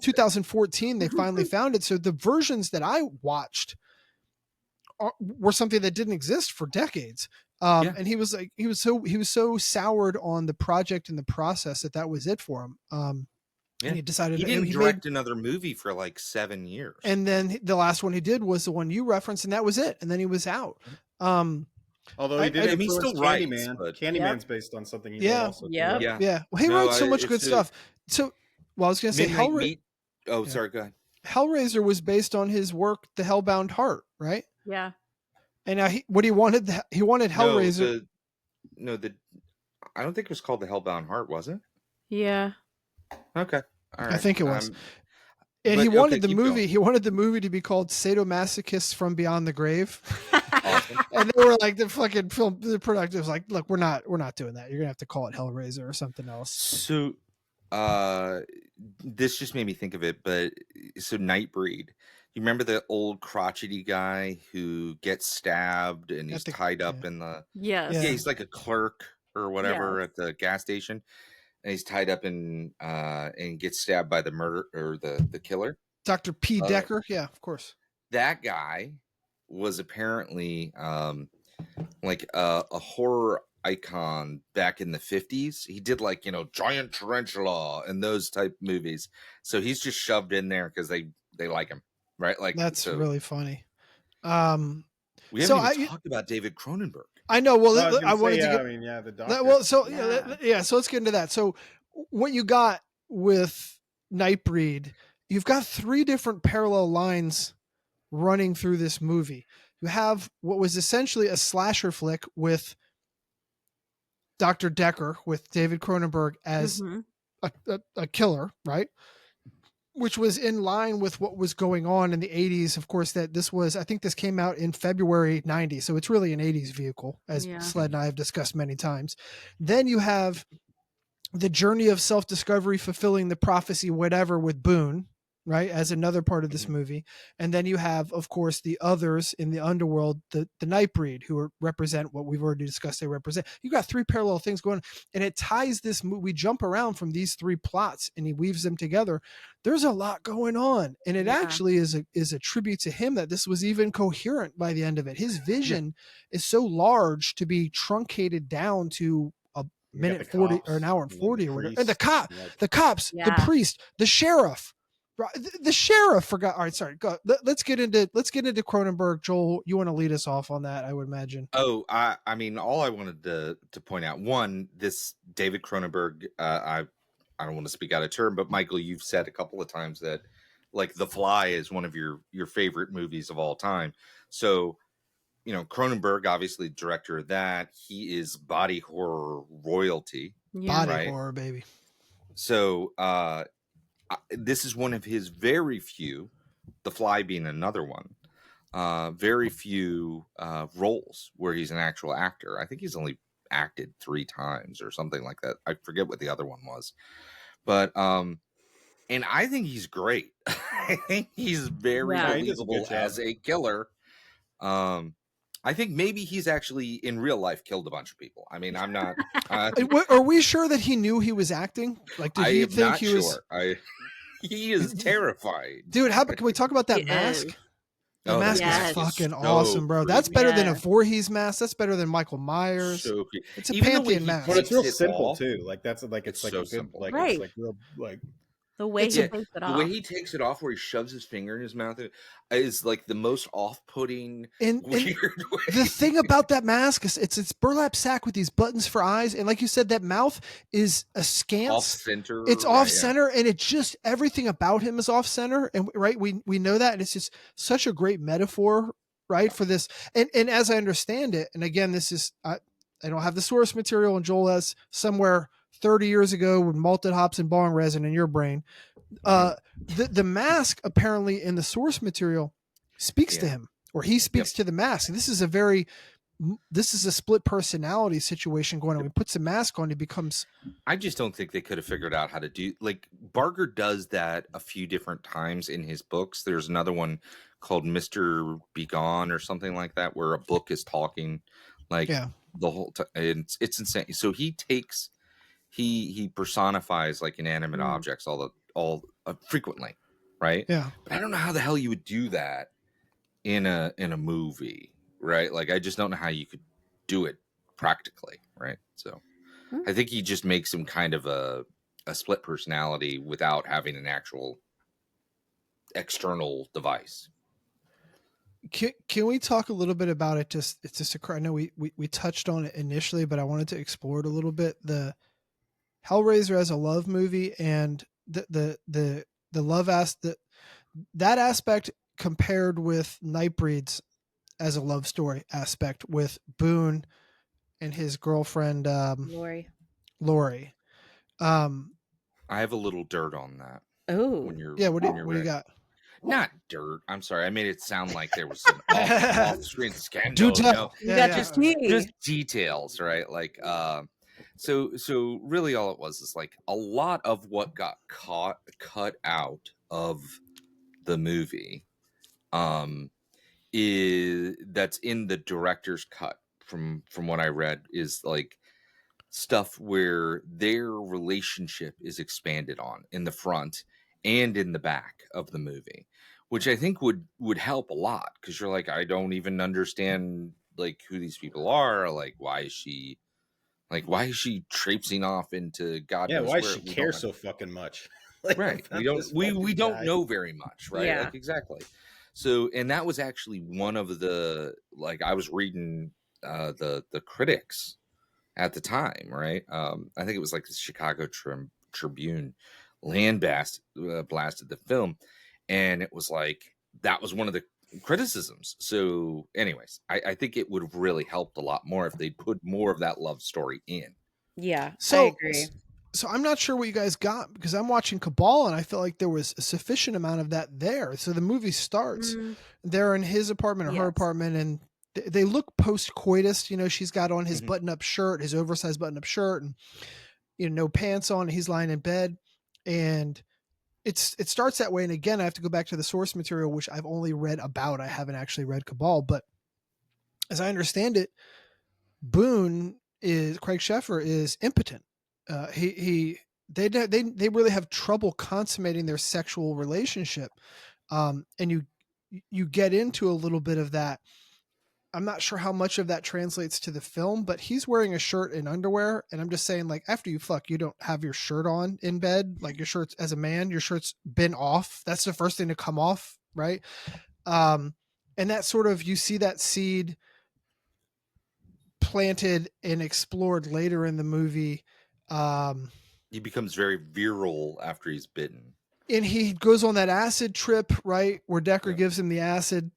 B: 2014. They finally found it. So the versions that I watched were something that didn't exist for decades. And he was so soured on the project and the process that was it for him. And he decided
C: he didn't direct another movie for like 7 years.
B: And then the last one he did was the one you referenced, and that was it. And then he was out.
E: Although he did influence Candyman. Candyman's based on something he did also.
B: Yeah. Well, he wrote so much good stuff. So, I was going to say
C: sorry, go ahead.
B: Hellraiser was based on his work, The Hellbound Heart, right?
D: Yeah.
B: And now he wanted Hellraiser.
C: I don't think it was called The Hellbound Heart, was it?
D: Yeah.
C: Okay. All right.
B: I think it was. And he wanted the movie. He wanted the movie to be called Sadomasochists from Beyond the Grave. Awesome. And they were like, the fucking the production was like, look, we're not doing that. You're gonna have to call it Hellraiser or something else.
C: So, this just made me think of it. But so Nightbreed, you remember the old crotchety guy who gets stabbed and he's tied up in the he's like a clerk or whatever at the gas station. And he's tied up and gets stabbed by the murder or the killer.
B: Dr. P. Decker. Yeah, of course.
C: That guy was apparently like a horror icon back in the 50s. He did like, Giant Tarantula and those type movies. So he's just shoved in there because they like him. Right? Like
B: that's really funny.
C: We haven't even talked about David Cronenberg.
B: I know. Well, I wanted to
E: get. The doctor.
B: Well, so so let's get into that. So, what you got with Nightbreed, you've got 3 different parallel lines running through this movie. You have what was essentially a slasher flick with Dr. Decker, with David Cronenberg as a killer, right? Which was in line with what was going on in the 80s. Of course, I think this came out in February 90. So it's really an 80s vehicle, as Sled and I have discussed many times. Then you have the journey of self-discovery, fulfilling the prophecy, whatever, with Boone, right, as another part of this movie. And then you have, of course, the others in the underworld, the Nightbreed, who represent what we've already discussed they represent. You got three parallel things going on, and it ties this movie. We jump around from these three plots and he weaves them together. There's a lot going on, and it actually is a tribute to him that this was even coherent by the end of it. His vision is so large to be truncated down to a minute 40 or an hour and 40 or whatever. And the cops, the priest, the sheriff. The sheriff forgot. All right, sorry. Go. Let's get into Cronenberg. Joel, you want to lead us off on that? I would imagine.
C: Oh, I mean, all I wanted to point out, one, this David Cronenberg. I don't want to speak out of turn, but Michael, you've said a couple of times that like The Fly is one of your favorite movies of all time. So, you know, Cronenberg, obviously director of that. He is body horror royalty.
B: Body horror, baby.
C: So, this is one of his very few, The Fly being another one, very few roles where he's an actual actor. I think he's only acted 3 times or something like that. I forget what the other one was. But, and I think he's great. I think he's very believable as a killer. I think maybe he's actually in real life killed a bunch of people. I mean, I'm not.
B: Are we sure that he knew he was acting? Like, did he think he was?
C: He is terrified,
B: dude. Can we talk about that mask? The mask is fucking awesome, bro. That's better than a Voorhees mask. That's better than Michael Myers.
C: So
B: it's a Pantheon mask,
E: but it's real simple too. Like that's like it's like
C: so
E: a good,
C: simple.
E: like
D: Right.
E: it's like real like.
D: The way he takes it off.
C: The way he takes it off, where he shoves his finger in his mouth, is like the most off-putting, weird way.
B: The thing about that mask is it's burlap sack with these buttons for eyes, and like you said, that mouth is askance,
C: off-center.
B: It's off-center, and it just everything about him is off-center, and we know that, and it's just such a great metaphor, right, for this. And as I understand it, and again, this is I don't have the source material, and Joel has somewhere 30 years ago with malted hops and bong resin in your brain. The mask apparently in the source material speaks to him, or he speaks to the mask. This is a split personality situation going on. When he puts the mask on, he becomes.
C: I just don't think they could have figured out how to do, like, Barker does that a few different times in his books. There's another one called Mr. Begone or something like that, where a book is talking like the whole time. It's insane. So he takes. He personifies like inanimate objects all frequently, right?
B: Yeah.
C: But I don't know how the hell you would do that in a movie, right? Like I just don't know how you could do it practically, right? So I think he just makes him kind of a split personality without having an actual external device.
B: Can we talk a little bit about it? I know we touched on it initially, but I wanted to explore it a little bit. The Hellraiser as a love movie and the love that aspect compared with Nightbreed's as a love story aspect with Boone and his girlfriend Lori.
C: I have a little dirt on that.
D: Oh,
B: what do you got?
C: Not dirt. I'm sorry. I made it sound like there was some off-screen scandal.
B: Do tell.
D: You got
C: just details, right? Like, so really all it was is like a lot of what got cut out of the movie, is that's in the director's cut from what I read is like stuff where their relationship is expanded on in the front and in the back of the movie, which I think would help a lot, because you're like, I don't even understand like who these people are, like why is she traipsing off into God knows
E: why
C: where?
E: she care so fucking much? Like,
C: right, we don't know very much, right? Like exactly. So, and that was actually one of the, like, I was reading the critics at the time, right? I think it was like the Chicago Tribune blasted the film, and it was like that was one of the criticisms. So anyways, I think it would have really helped a lot more if they'd put more of that love story in.
D: Yeah,
B: so,
D: I agree.
B: So I'm not sure what you guys got, because I'm watching Cabal and I feel like there was a sufficient amount of that there. So the movie starts, they're in his apartment or her apartment, and they look post-coitus. You know, she's got on his button-up shirt, his oversized button-up shirt, and no pants on. He's lying in bed, and it starts that way. And again, I have to go back to the source material, which I've only read about. I haven't actually read Cabal, but as I understand it, Craig Sheffer is impotent. They really have trouble consummating their sexual relationship. And you get into a little bit of that. I'm not sure how much of that translates to the film, but he's wearing a shirt and underwear. And I'm just saying, like, after you fuck, you don't have your shirt on in bed. Like, your shirt's, as a man, your shirt's been off. That's the first thing to come off. Right. And that sort of, you see that seed planted and explored later in the movie.
C: He becomes very virile after he's bitten.
B: And he goes on that acid trip, right, where Decker gives him the acid.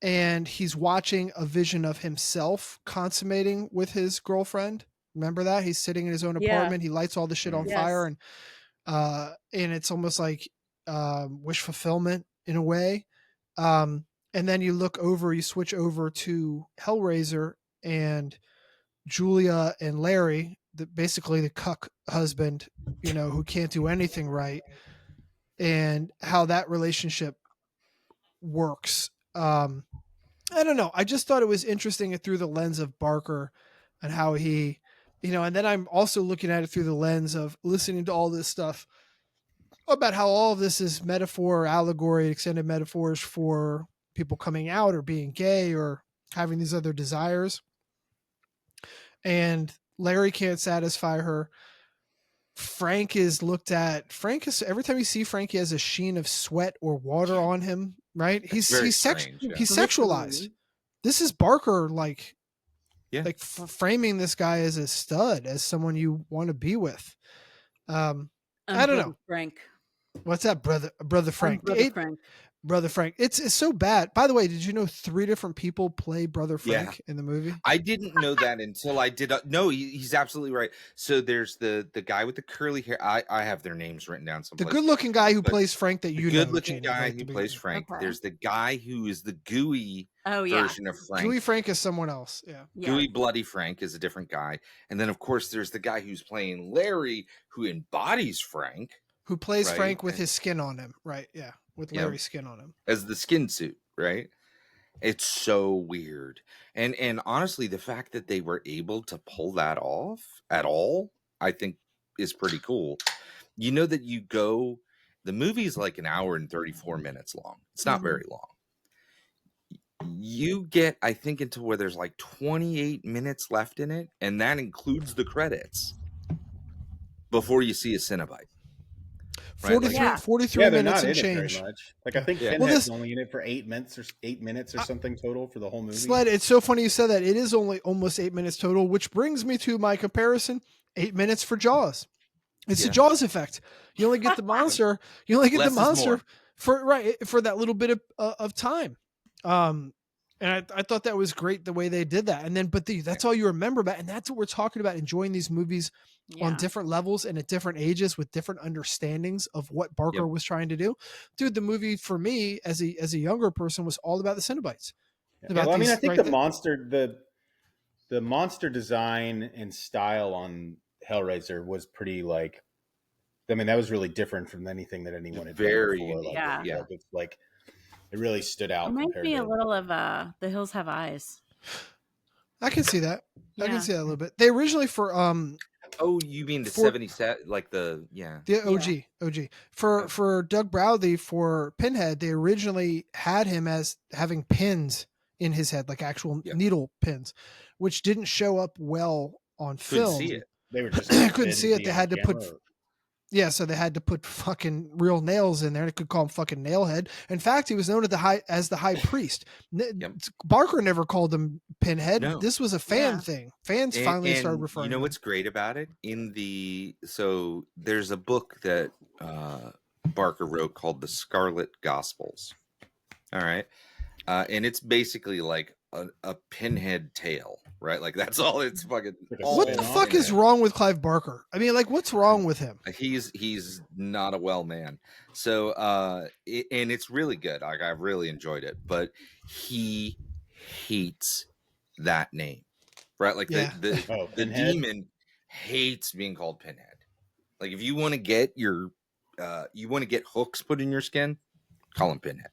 B: And he's watching a vision of himself consummating with his girlfriend. Remember that? He's sitting in his own apartment. He lights all the shit on fire, and it's almost like wish fulfillment in a way. And then you switch over to Hellraiser and Julia and Larry, basically the cuck husband, who can't do anything right, and how that relationship works. I don't know. I just thought it was interesting through the lens of Barker and how he, and then I'm also looking at it through the lens of listening to all this stuff about how all of this is metaphor, allegory, extended metaphors for people coming out or being gay or having these other desires. And Larry can't satisfy her. Frank is every time you see Frank, he has a sheen of sweat or water on him, right? He's sexualized. This is Barker, framing this guy as a stud, as someone you want to be with. I don't know.
F: Frank.
B: What's that, brother Frank? Brother Frank. It's so bad. By the way, did you know 3 different people play Brother Frank in the movie?
C: I didn't know that until I did. No, he's absolutely right. So there's the guy with the curly hair. I have their names written down someplace.
B: The good-looking guy who plays Frank that you know.
C: Good-looking guy who plays Frank. Okay. There's the guy who is the gooey version of Frank.
B: Gooey Frank is someone else. Yeah.
C: Gooey Bloody Frank is a different guy. And then, of course, there's the guy who's playing Larry, who embodies Frank.
B: Who plays Frank with his skin on him. Right, yeah. With Larry's skin on him.
C: As the skin suit, right? It's so weird. And honestly, the fact that they were able to pull that off at all, I think is pretty cool. You know that the movie is like an hour and 34 minutes long. It's not very long. You get, I think, into where there's like 28 minutes left in it, and that includes the credits before you see a Cenobite.
B: 43 minutes and change.
E: Very much. Like, I think Pinhead's only in it for 8 minutes or something total for the whole movie.
B: Sled, it's so funny you said that. It is only almost 8 minutes total, which brings me to my comparison: 8 minutes for Jaws. It's the Jaws effect. You only get the monster. You only get the monster for that little bit of time. And I thought that was great the way they did that. And then, that's all you remember about. And that's what we're talking about, enjoying these movies on different levels and at different ages with different understandings of what Barker was trying to do. Dude, the movie for me as a younger person was all about the Cenobites.
E: I think the monster design and style on Hellraiser was pretty that was really different from anything that anyone had done before. It's like, it really stood out.
F: It might be a little of The Hills Have Eyes.
B: I can see that. I can see that a little bit. They originally for
C: you mean the 70 set, like the
B: OG. For Doug Bradley for Pinhead, they originally had him as having pins in his head, like actual needle pins, which didn't show up well on film.
C: Couldn't see it.
E: They were just
B: couldn't see it. They had to put. Yeah, so they had to put fucking real nails in there. They could call him fucking Nailhead. In fact, he was known as the High Priest. Barker never called him Pinhead. No. This was a fan thing. Fans finally started referring.
C: You know what's great about it? So there's a book that Barker wrote called The Scarlet Gospels. All right, and it's basically like a Pinhead tale, right? Like, that's all it's fucking.
B: What the fuck is wrong with Clive Barker? I mean, like, what's wrong with him?
C: He's not a well man. So, and it's really good. Like, I've really enjoyed it, but he hates that name, right? Like the demon hates being called Pinhead. Like, if you want to get your you want to get hooks put in your skin, call him Pinhead.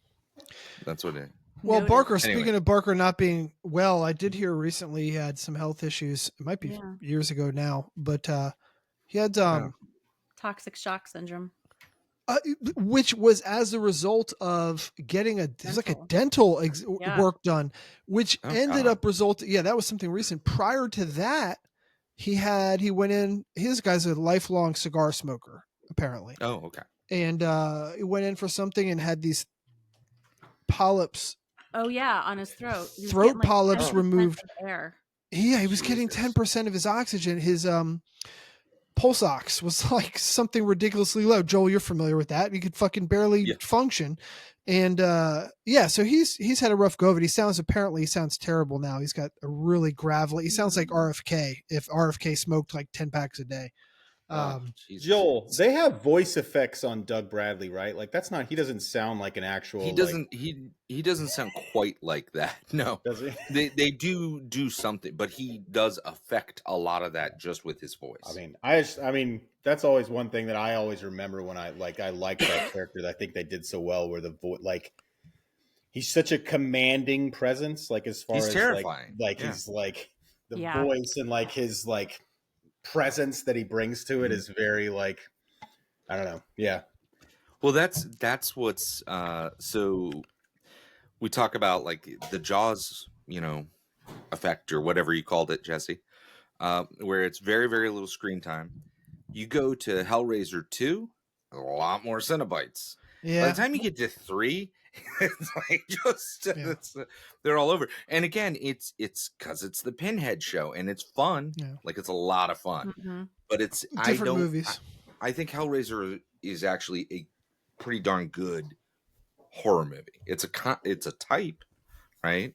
C: That's what it.
B: Well,
D: Noted.
B: Barker,
C: Anyway.
B: speaking of Barker not being well, I did hear recently he had some health issues. It might be
D: Yeah.
B: years ago now, but he had
F: Toxic shock syndrome.
B: which was as a result of getting it's like a
F: Dental.
B: dental
F: Yeah.
B: work done, which
C: Oh,
B: ended
C: God.
B: up resulting. Yeah, that was something recent. Prior to that, he went in. His guy's a lifelong cigar smoker, apparently.
C: Oh, okay.
B: And he went in for something and had these polyps.
F: Oh yeah, on his throat. He was
B: Throat
F: getting, like,
B: polyps
F: 10%
B: removed.
F: of air.
B: Yeah, he was getting
C: Jesus.
B: 10% of his oxygen. His pulse ox was like something ridiculously low. Joel, you're familiar with that. He could fucking barely function. And so he's had a rough go of it. He sounds terrible now. He's got a really gravelly. He sounds like RFK if RFK smoked like 10 packs a day.
C: Jesus.
E: Joel, they have voice effects on Doug Bradley, right? Like he doesn't sound like an actual.
C: He doesn't. He doesn't sound quite like that. No,
E: does he?
C: They do something, but he does affect a lot of that just with his voice.
E: I mean, that's always one thing that I always remember when I like that character that I think they did so well, where the voice, like, he's such a commanding presence, like as far
C: He's
E: as
C: terrifying.
E: He's like the
F: Yeah.
E: voice and like his like presence that he brings to it is very like, I don't know. Yeah.
C: Well, that's what's so we talk about like the Jaws, effect or whatever you called it, Jesse, where it's very, very little screen time. You go to Hellraiser 2, a lot more Cenobites.
B: Yeah.
C: By the time you get to 3, it's like they're all over. And again, it's because it's the Pinhead show and it's fun.
B: Yeah.
C: Like it's a lot of fun.
F: Mm-hmm.
C: But it's
B: Different movies.
C: I think Hellraiser is actually a pretty darn good horror movie. It's a type, right?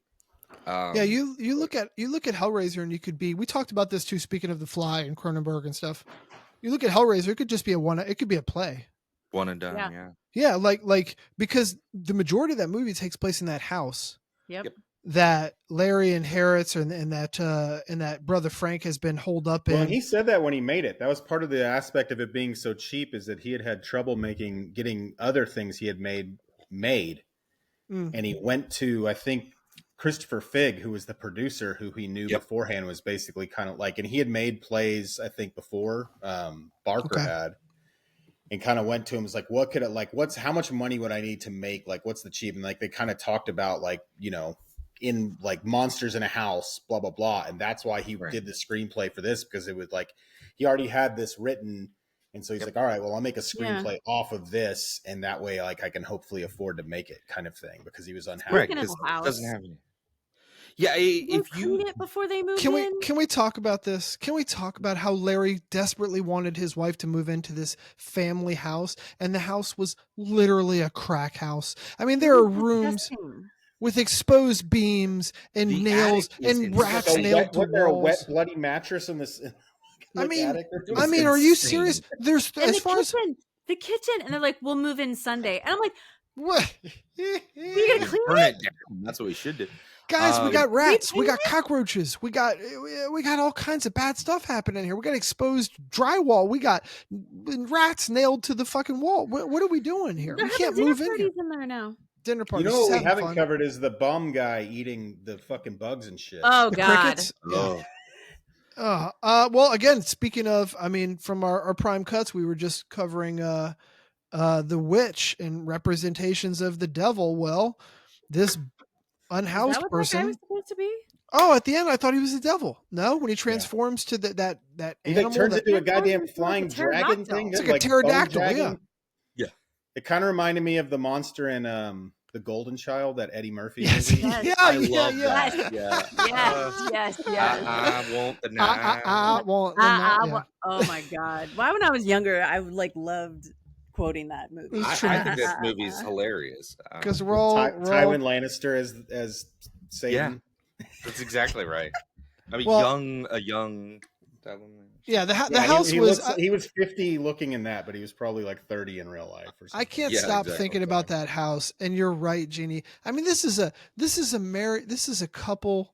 B: You look at Hellraiser and you could be. We talked about this too. Speaking of The Fly and Cronenberg and stuff, you look at Hellraiser. It could just be it could be a play.
C: One and done.
F: Yeah.
B: Yeah, like because the majority of that movie takes place in that house.
F: Yep.
B: That Larry inherits, and that brother Frank has been holed up in.
E: Well, and he said that when he made it. That was part of the aspect of it being so cheap, is that he had trouble getting other things he had made. And he went to, I think, Christopher Figg, who was the producer, who he knew beforehand, was basically kind of like, and he had made plays, I think, before Barker had. And kind of went to him, was like, what could it, like, how much money would I need to make? Like, what's the cheap? And like, they kind of talked about like, in like monsters in a house, blah, blah, blah. And that's why he did the screenplay for this, because it was like, he already had this written. And so he's like, all right, well, I'll make a screenplay off of this. And that way, like, I can hopefully afford to make it, kind of thing, because he was unhappy.
C: Right, because it doesn't have any. Yeah, if you
F: clean it before they move
B: Can we talk about this? Can we talk about how Larry desperately wanted his wife to move into this family house, and the house was literally a crack house? I mean, there are rooms with exposed beams and nails and rats nailed to
E: there
B: walls.
E: A wet, bloody mattress in this?
B: I mean,
E: attic?
B: Are you serious? There's
F: and
B: as far as
F: the kitchen, and they're like, "We'll move in Sunday," and I'm like,
B: what?
F: "You gotta clean
C: burn
F: it."
C: it down. That's what we should do.
B: Guys, we got rats, we
F: clean
B: got cockroaches, we got all kinds of bad stuff happening here. We got exposed drywall, we got rats nailed to the fucking wall. What are we doing here?
F: They're
B: We can't
F: having
B: move
F: dinner
B: in here.
F: parties in there now.
B: Dinner parties.
E: What we
B: having
E: haven't
B: fun.
E: covered is the bum guy eating the fucking bugs and shit.
F: Oh
B: The
F: God!
B: crickets?
C: Oh.
B: Well, again, speaking of, I mean, from our prime cuts, we were just covering the witch and representations of the devil. Well, this unhoused
F: Is that what
B: person.
F: that guy was supposed to be?
B: Oh, at the end, I thought he was the devil. No, when he transforms to that
E: He
B: animal,
E: turns
B: that,
E: into a goddamn
F: like a
E: flying dragon thing.
B: it's like a pterodactyl. Yeah.
C: Yeah.
E: It kind of reminded me of the monster in The Golden Child, that Eddie Murphy movie.
F: Yes.
B: Yeah,
C: I
B: yeah,
C: love
B: yeah.
C: that. Yeah.
F: Yes.
C: I won't deny.
B: I won't. Yeah.
F: Oh my God! Why, when I was younger, I loved quoting that movie.
B: It's
C: I think this movie is hilarious.
B: Because we're all
E: Tywin Lannister as Satan.
C: That's exactly right. I mean,
B: Well-
C: a young.
B: yeah. The
E: Yeah,
B: house
E: he
B: was.
E: he was 50 looking in that, but he was probably like 30 in real life. Or something.
B: I can't
C: Yeah,
B: stop
C: exactly.
B: thinking about that house. And you're right, Jeannie. I mean, this is a couple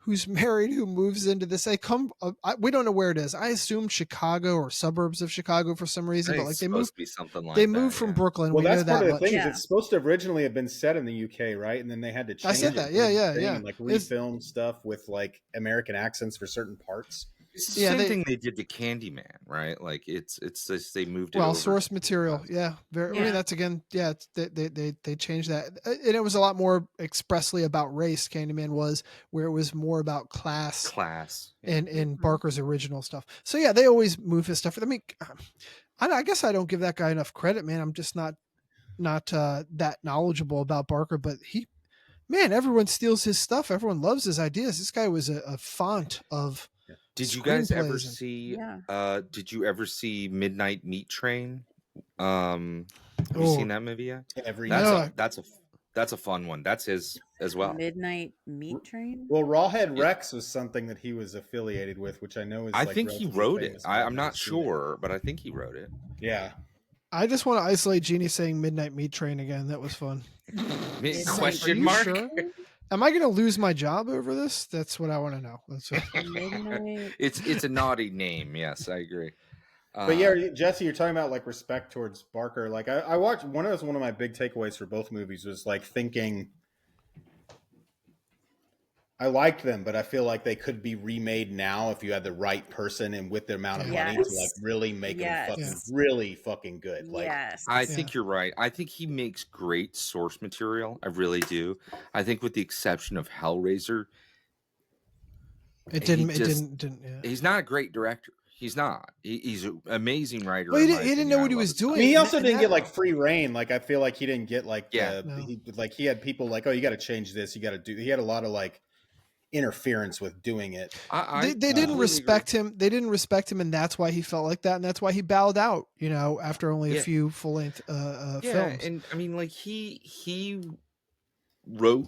B: who's married who moves into this. They come. We don't know where it is. I assume Chicago or suburbs of Chicago for some reason, but like they moved.
C: To be something like
B: They
C: that,
B: moved from
C: yeah.
B: Brooklyn.
E: Well,
B: we
E: that's
B: know
E: part
B: that
E: of the
B: much.
E: thing.
F: Yeah.
E: It's supposed to originally have been set in the UK, right? And then they had to change
B: I said that.
E: it
B: Yeah.
E: and like refilm stuff with like American accents for certain parts.
C: It's the
B: Yeah,
C: same thing they did to Candyman, right? Like it's just they moved it
B: Well,
C: over
B: source
C: to-
B: material. Yeah. Very. I
D: Yeah.
B: mean, that's again. Yeah. They changed that, and it was a lot more expressly about race. Candyman was, where it was more about class.
C: class.
B: In Barker's original stuff. So yeah, they always move his stuff. I mean, I guess I don't give that guy enough credit, man. I'm just not that knowledgeable about Barker, but everyone steals his stuff. Everyone loves his ideas. This guy was a font of.
C: Did you guys ever
B: screenplays and-
C: see?
F: Yeah.
C: Did you ever see Midnight Meat Train? Have you
B: Oh.
C: seen that movie yet?
E: Every
B: No.
C: That's a fun one. That's his as well.
F: Midnight Meat Train.
E: Well, Rawhead Rex was something that he was affiliated with, which I know is.
C: I
E: like,
C: think he
E: relatively
C: wrote it.
E: famous, but
C: I'm
E: I've
C: not
E: never seen it.
C: sure, but I think he wrote it.
E: Yeah.
B: I just want to isolate Jeannie saying Midnight Meat Train again. That was fun.
C: Question
B: Are you
C: mark?
B: sure? Am I going to lose my job over this? That's what I want to know. That's what...
F: Midnight.
C: It's a naughty name. Yes, I agree.
E: But yeah, Jesse, you're talking about like respect towards Barker. Like I watched one of my big takeaways for both movies was like thinking I liked them, but I feel like they could be remade now if you had the right person and with the amount of money to like
F: Yes.
E: really make
F: Yes.
E: them really fucking good. Like
F: Yes.
C: I think you're right. I think he makes great source material. I really do. I think with the exception of Hellraiser,
B: It
C: He
B: didn't.
C: just-
B: Yeah.
C: he's not a great director. He's not. He's an amazing writer.
B: Well, he
C: in my
B: didn't know
C: opinion.
B: what
C: I
B: he
C: love
B: was
C: his
B: doing.
C: stuff.
E: I mean, he also
B: And
E: didn't
B: that-
E: get like free reign. Like I feel like he didn't get like
C: Yeah.
B: No.
E: he had people like, oh, you got to change this. You got to do. He had a lot of like interference with doing it.
C: I
B: They didn't
C: completely
B: respect
C: agree.
B: him. They didn't respect him, and that's why he felt like that, and that's why he bowed out. After only a
C: Yeah.
B: few full length
C: Yeah,
B: films.
C: and I mean, like he wrote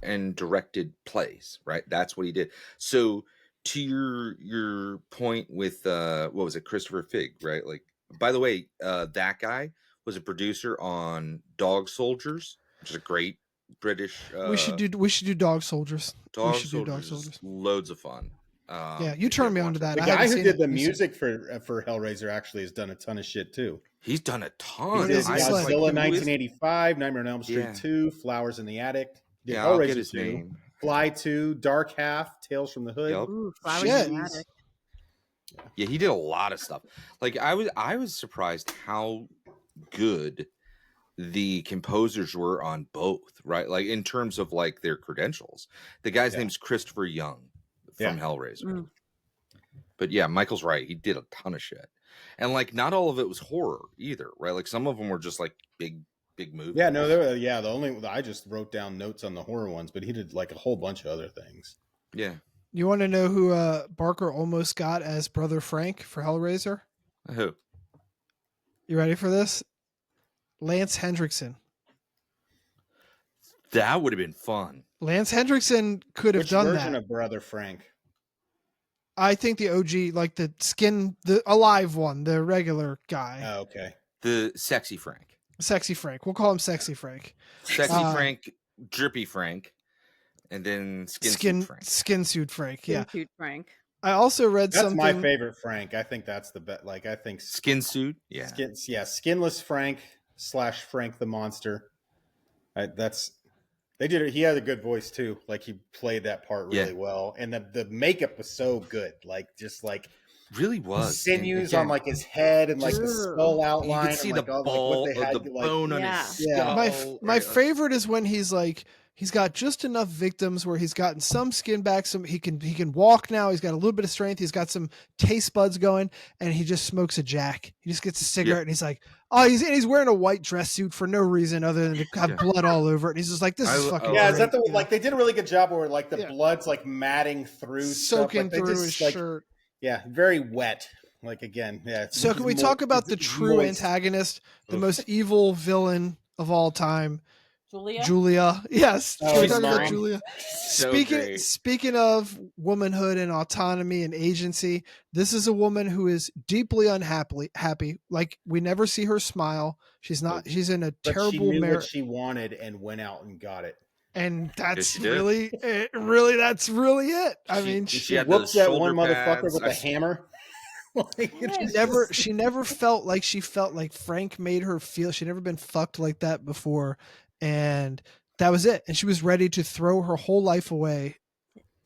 C: and directed plays, right? That's what he did. So to your point with what was it, Christopher Figg, right? Like, by the way, that guy was a producer on Dog Soldiers, which is a great British.
B: We should do Dog Soldiers.
C: Dog
B: we should do Dog
C: Soldiers.
B: Soldiers.
C: Is loads of fun.
B: Yeah, you
C: if
B: turned
C: ever
B: me
C: watch
B: on to
C: it.
B: that.
E: The
B: I
E: guy
B: haven't
E: who
B: seen
E: did
B: it.
E: the
B: You said-
E: music for Hellraiser actually has done a ton of shit too.
C: He's done a
E: He
C: ton.
E: did
B: is he?
C: I was
B: Sled?
C: like,
E: Godzilla
C: who is-
E: 1985, Nightmare on Elm Street
C: Yeah.
E: 2, Flowers in the Attic. Did
C: Yeah, I'll get
E: Hellraiser
C: his
E: 2,
C: name.
E: Fly 2, Dark Half, Tales from the Hood.
C: Yup.
F: Ooh, Flowers
B: Shit.
F: in the Attic.
C: Yeah, he did a lot of stuff. Like I was surprised how good the composers were on both, right? Like in terms of like their credentials. The guy's
E: Yeah.
C: name's Christopher Young from
E: Yeah.
C: Hellraiser.
F: Mm.
C: But yeah, Michael's right. He did a ton of shit. And like not all of it was horror either, right? Like some of them were just like big movies.
E: Yeah, no, the only I just wrote down notes on the horror ones, but he did like a whole bunch of other things.
C: Yeah.
B: You want to know who Barker almost got as Brother Frank for Hellraiser?
C: Who?
B: You ready for this? Lance Hendrickson.
C: That would have been fun.
B: Lance Hendrickson could have
E: Which
B: done
E: version
B: that.
E: of Brother Frank?
B: I think the OG, like the alive one, the regular guy,
E: Oh, okay.
C: The sexy Frank.
B: Sexy Frank. We'll call him Sexy Frank.
C: Sexy
B: Uh,
C: Frank, drippy Frank, and then
B: Skin suit Frank. Yeah.
F: Suit Frank.
B: I also read
E: That's
B: something.
E: my favorite Frank. I think that's the best. Like I think
C: Skin suit. Yeah.
E: Skinless Frank / Frank the Monster. They did it. He had a good voice too. Like he played that part really well, and the makeup was so good. Like just like
C: Really was.
E: sinews
C: And
E: on like his head and like the skull outline.
C: you could see
E: and, like,
C: the
E: all,
C: ball,
E: like, what they had,
C: the
E: like,
C: bone on
F: Yeah.
C: his
E: Yeah.
C: skull.
B: My
C: right?
B: favorite is when he's like he's got just enough victims where he's gotten some skin back, some he can walk now, he's got a little bit of strength, he's got some taste buds going, and he just smokes a jack. He just gets a cigarette and he's like, oh, he's wearing a white dress suit for no reason other than to have blood all over it. And he's just like, this is fucking
E: Yeah,
B: great.
E: is that the
B: Yeah.
E: like they did a really good job where like the
B: Yeah.
E: blood's like matting through
B: soaking
E: stuff. Like, they
B: through
E: just,
B: his
E: like,
B: shirt.
E: Yeah, very wet. Like again, yeah. it's-
B: So
E: it's
B: can we
E: mo-
B: talk about the
E: it's
B: true
E: moist.
B: antagonist, the
E: Ugh.
B: most evil villain of all time,
F: Julia.
B: Julia? Yes,
E: Oh,
B: can we
E: he's
B: talk about
E: mine.
B: Julia?
C: So
B: Speaking
C: great.
B: speaking of womanhood and autonomy and agency, this is a woman who is deeply happy. Like we never see her smile. She's not. She's in a
E: But she
B: terrible
E: knew
B: marriage.
E: what she wanted and went out and got it.
B: And that's
C: she did.
B: really that's really it. I mean,
C: she had
E: whoops
C: those
E: that one
C: shoulder
E: motherfucker
C: pads.
E: with a hammer. Like,
B: she never felt like Frank made her feel. She'd never been fucked like that before, and that was it. And she was ready to throw her whole life away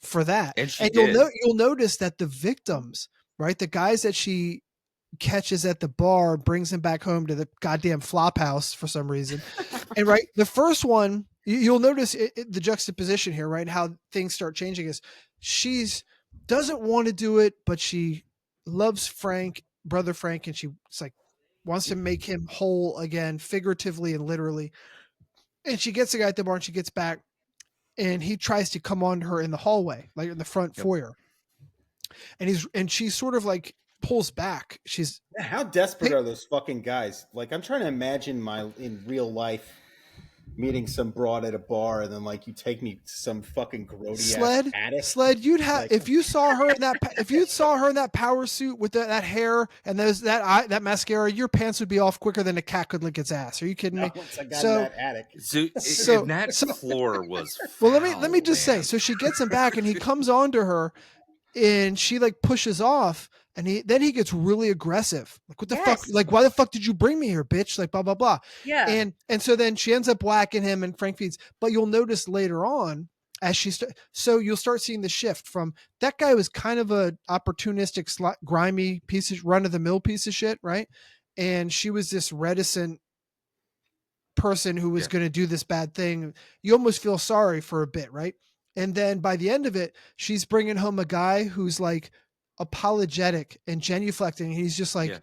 B: for that.
C: And she
B: you'll notice that the victims, right, the guys that she catches at the bar, brings him back home to the goddamn flop house for some reason, and right, the first one, you'll notice the juxtaposition here, right? How things start changing is she's doesn't want to do it, but she loves brother Frank, and she's like wants to make him whole again, figuratively and literally. And she gets the guy at the bar, and she gets back, and he tries to come on to her in the hallway, like in the front foyer. And she sort of like pulls back. She's
E: how desperate are those fucking guys? Like, I'm trying to imagine in real life meeting some broad at a bar, and then like you take me to some fucking grody ass attic.
B: Sled, you'd have like, if you saw her in that power suit with that hair and that mascara, your pants would be off quicker than a cat could lick its ass. Are you kidding me?
E: Once I got in that attic.
C: So that floor was
B: foul, well, let me just say, so she gets him back, and he comes on to her, and she like pushes off, and then he gets really aggressive. Like, what the fuck? Like, why the fuck did you bring me here, bitch? Like, blah, blah, blah.
D: Yeah.
B: And so then she ends up whacking him, and Frank feeds. But you'll notice later on, as so you'll start seeing the shift from that guy was kind of a opportunistic, grimy piece of run-of-the-mill piece of shit, right? And she was this reticent person who was going to do this bad thing. You almost feel sorry for a bit, right? And then by the end of it, she's bringing home a guy who's like apologetic and genuflecting. He's just like,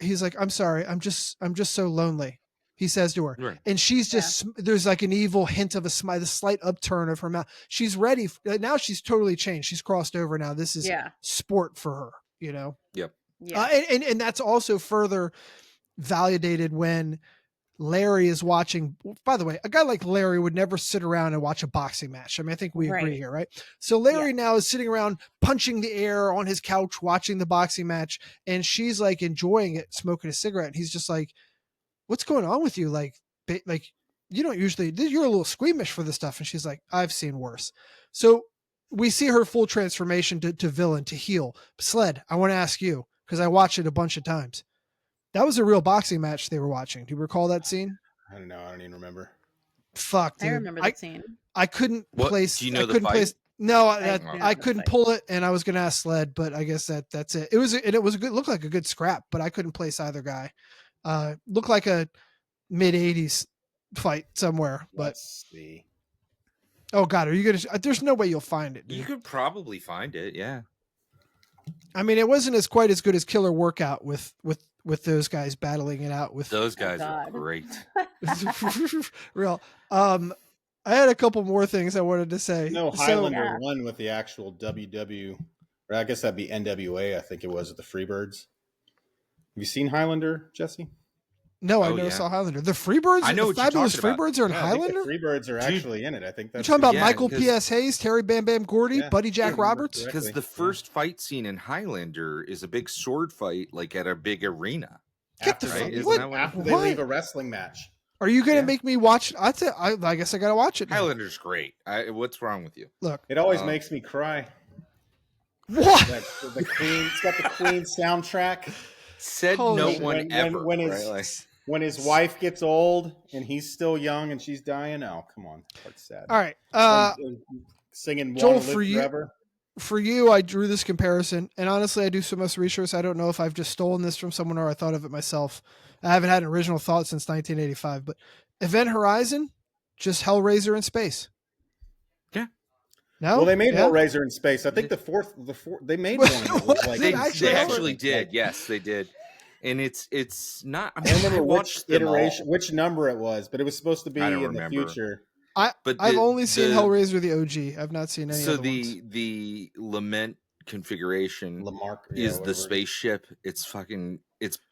B: he's like, I'm sorry. I'm just so lonely. He says to her, and she's just, there's like an evil hint of a smile, the slight upturn of her mouth. She's ready. Now she's totally changed. She's crossed over now. This is sport for her, you know?
C: Yep.
D: Yeah.
B: And that's also further validated when Larry is watching. By the way, a guy like Larry would never sit around and watch a boxing match. I mean, I think we agree here, right? So Larry now is sitting around punching the air on his couch, watching the boxing match, and she's like enjoying it, smoking a cigarette. And he's just like, what's going on with you? Like you don't usually, you're a little squeamish for this stuff. And she's like, I've seen worse. So we see her full transformation to villain, to heel. Sled, I want to ask you, because I watched it a bunch of times. That was a real boxing match they were watching. Do you recall that scene?
E: I don't know. I don't even remember.
B: Fuck, dude.
F: I remember that scene.
B: I couldn't place.
C: Do you know
B: I couldn't
C: the fight?
B: place. No, I couldn't pull it, and I was gonna ask Sled, but I guess that's it. It was a good. Looked like a good scrap, but I couldn't place either guy. Looked like a mid '80s fight somewhere. But
E: let's see.
B: Oh God, are you gonna? There's no way you'll find it, dude.
C: You could probably find it. Yeah.
B: I mean, it wasn't quite as good as Killer Workout with those guys battling it out with
C: those guys are great.
B: Real. I had a couple more things I wanted to say.
E: No, Highlander won with the actual WW, or I guess that'd be NWA. I think it was at the Freebirds. Have you seen Highlander, Jesse?
B: No, I never saw Highlander. The Freebirds,
C: I know
B: the Fabulous Freebirds are in Highlander.
E: I think the Freebirds are actually in it. I think that's
B: you're talking about Michael P.S. Hayes, Terry Bam Bam Gordy, Buddy Jack Roberts.
C: Because the first fight scene in Highlander is a big sword fight, like at a big arena.
E: After they leave a wrestling match.
B: Are you going to make me watch? I guess I got to watch it now.
C: Highlander's great. What's wrong with you?
B: Look,
E: it always makes me cry.
B: What?
E: The Queen, it's got the Queen soundtrack.
C: Said no one ever.
E: When his wife gets old and he's still young and she's dying. Oh, come on, that's sad.
B: All right,
E: singing
B: Joel,
E: for you. Forever.
B: For you, I drew this comparison, and honestly, I do so much research. I don't know if I've just stolen this from someone or I thought of it myself. I haven't had an original thought since 1985, but Event Horizon, just Hellraiser in space.
C: Yeah.
B: No.
E: Well, they made Hellraiser in space. I think the fourth they made one. That was like
C: they actually did. Yes, they did. And it's not.
E: I don't remember which iteration, which number it was, but it was supposed to be in the future.
B: I've only seen Hellraiser the OG. I've not seen any.
C: So
B: other ones.
C: the Lament configuration is the spaceship. It's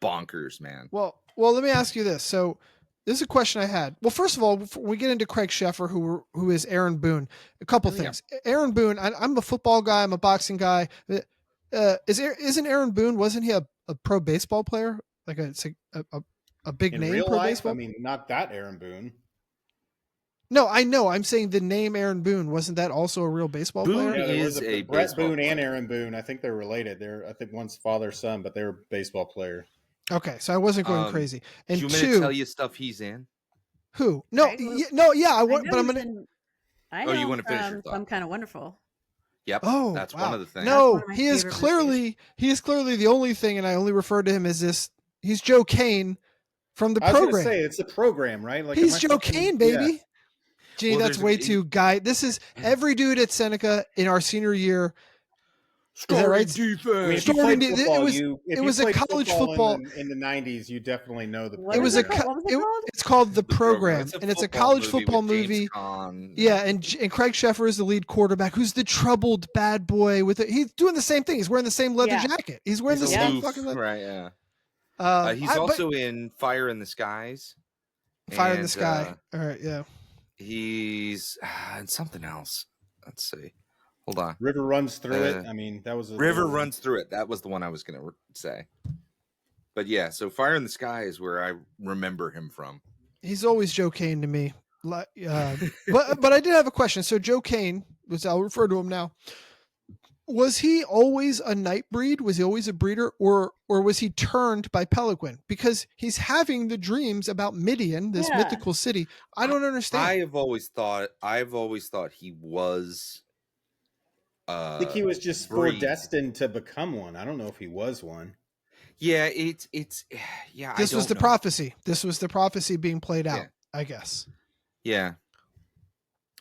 C: bonkers, man.
B: Well, let me ask you this. So this is a question I had. Well, first of all, before we get into Craig Sheffer, who is Aaron Boone, a couple things. Aaron Boone, I'm a football guy. I'm a boxing guy. Isn't Aaron Boone? Wasn't he a pro baseball player? Like a big
E: in
B: name
E: real
B: pro
E: life?
B: baseball?
E: I mean, not that Aaron Boone.
B: No, I know. I'm saying the name Aaron Boone, wasn't that also a real baseball
C: Boone
B: player?
E: Yeah, there was
C: is a
E: Brett
C: baseball
E: Boone and
C: player.
E: Aaron Boone. I think they're related. I think one's father son, but they're a baseball player.
B: Okay, so I wasn't going crazy.
C: Do
B: And
C: you want me to
B: two,
C: tell you stuff he's in?
B: who? No, I
F: I
B: want,
F: know
B: but I'm
F: he's
B: gonna.
F: in. I
C: Oh, you
F: know
C: want to finish your
F: from
C: thought?
F: Some Kind of Wonderful.
C: Yep.
B: Oh,
C: That's
B: wow.
C: one of the things.
D: That's one
B: No,
D: of my
B: he is
D: favorite
B: clearly the only thing, and I only refer to him as this. He's Joe Kane from the
E: I was
B: program.
E: gonna say it's the program, right? Like,
B: He's
E: am I
B: Joe
E: fucking-
B: Kane,
E: yeah.
B: baby. Gee,
C: Well,
B: that's
C: there's
B: way too guy. This is every dude at Seneca in our senior year. Is that right?
C: defense.
E: I mean, if you
B: Starting
E: played
B: to-
E: football,
B: it
E: if
B: was
E: you
B: a
E: played
B: college football.
E: in the '90s, you definitely know the.
F: What
B: It was a.
F: called? What was it called?
B: It's called The
C: The Program.
B: Program, and it's a
C: football
B: college football
C: with James
B: movie.
C: Caan.
B: Yeah, and Craig Sheffer is the lead quarterback, who's the troubled bad boy with it. He's doing the same thing. He's wearing the same leather
F: Yeah.
B: jacket. He's wearing
C: He's
B: the same
C: aloof,
B: fucking leather.
C: right? Yeah. He's
B: But
C: also in Fire in the Skies.
B: Fire in the
C: and,
B: Sky. All right, yeah.
C: He's and something else. Let's see. Hold on.
E: River runs through it. I mean, that was
C: River runs through it. That was the one I was going to say. But yeah, so Fire in the Sky is where I remember him from.
B: He's always Joe Kane to me. But I did have a question. So Joe Kane, which I'll refer to him now, was he always a Nightbreed? Was he always a breeder, or was he turned by Peloquin? Because he's having the dreams about Midian, this
F: Yeah.
B: mythical city. I don't understand.
C: I've always thought he was.
E: I think he was just
C: breed.
E: foredestined to become one. I don't know if he was one.
C: Yeah, it's yeah.
B: This was the prophecy. This was the prophecy being played out,
C: Yeah.
B: I guess.
C: Yeah,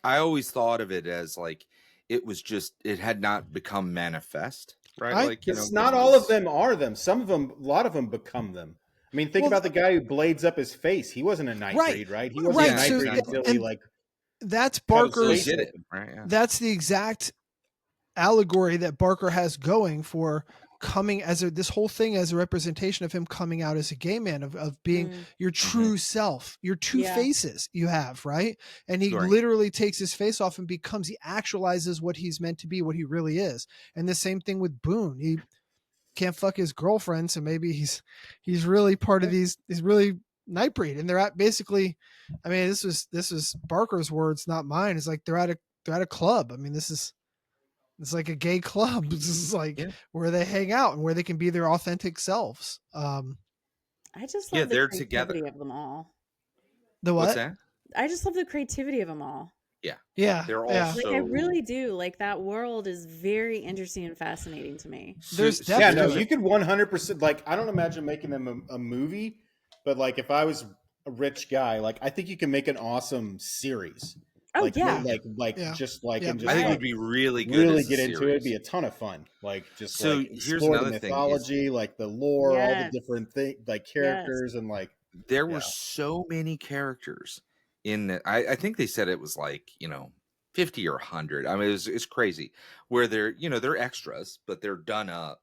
C: I always thought of it as like it had not become manifest, right? Like
E: It's not all of them are them. Some of them, a lot of them become them. I mean, think about the guy who blades up his face. He wasn't a Nightbreed, right? He wasn't a Nightbreed until he like.
B: That's
E: Barker's.
C: did it, right? Yeah.
B: That's the exact allegory that Barker has going for coming as this whole thing as a representation of him coming out as a gay man, of being your true self, your two faces you have, right? And he literally takes his face off and he actualizes what he's meant to be, what he really is. And the same thing with Boone. He can't fuck his girlfriend, so maybe he's really part of he's really Nightbreed. And they're at basically, I mean, this was Barker's words, not mine. It's like they're at a club. I mean, it's like a gay club. This is like where they hang out and where they can be their authentic selves.
F: I just love the
C: they're
F: creativity
C: together.
F: of them all.
B: The what?
C: What's that?
F: I just love the creativity of them all.
B: Yeah,
C: they're all
F: Like I really do. Like that world is very interesting and fascinating to me.
B: There's
E: you could 100%. Like, I don't imagine making them a movie, but like if I was a rich guy, like I think you can make an awesome series.
F: Oh
E: like,
F: yeah,
E: just like and just
C: I think it
E: like,
C: would be really good.
E: Really
C: as a
E: get into it. It'd
C: series.
E: be a ton of fun. Like just
C: So
E: like
C: here's
E: explore the
C: another thing
E: mythology, like the lore, all the different things, like characters, and like
C: there were so many characters in that. I think they said it was like 50 or 100. I mean, it's crazy. Where they're extras, but they're done up.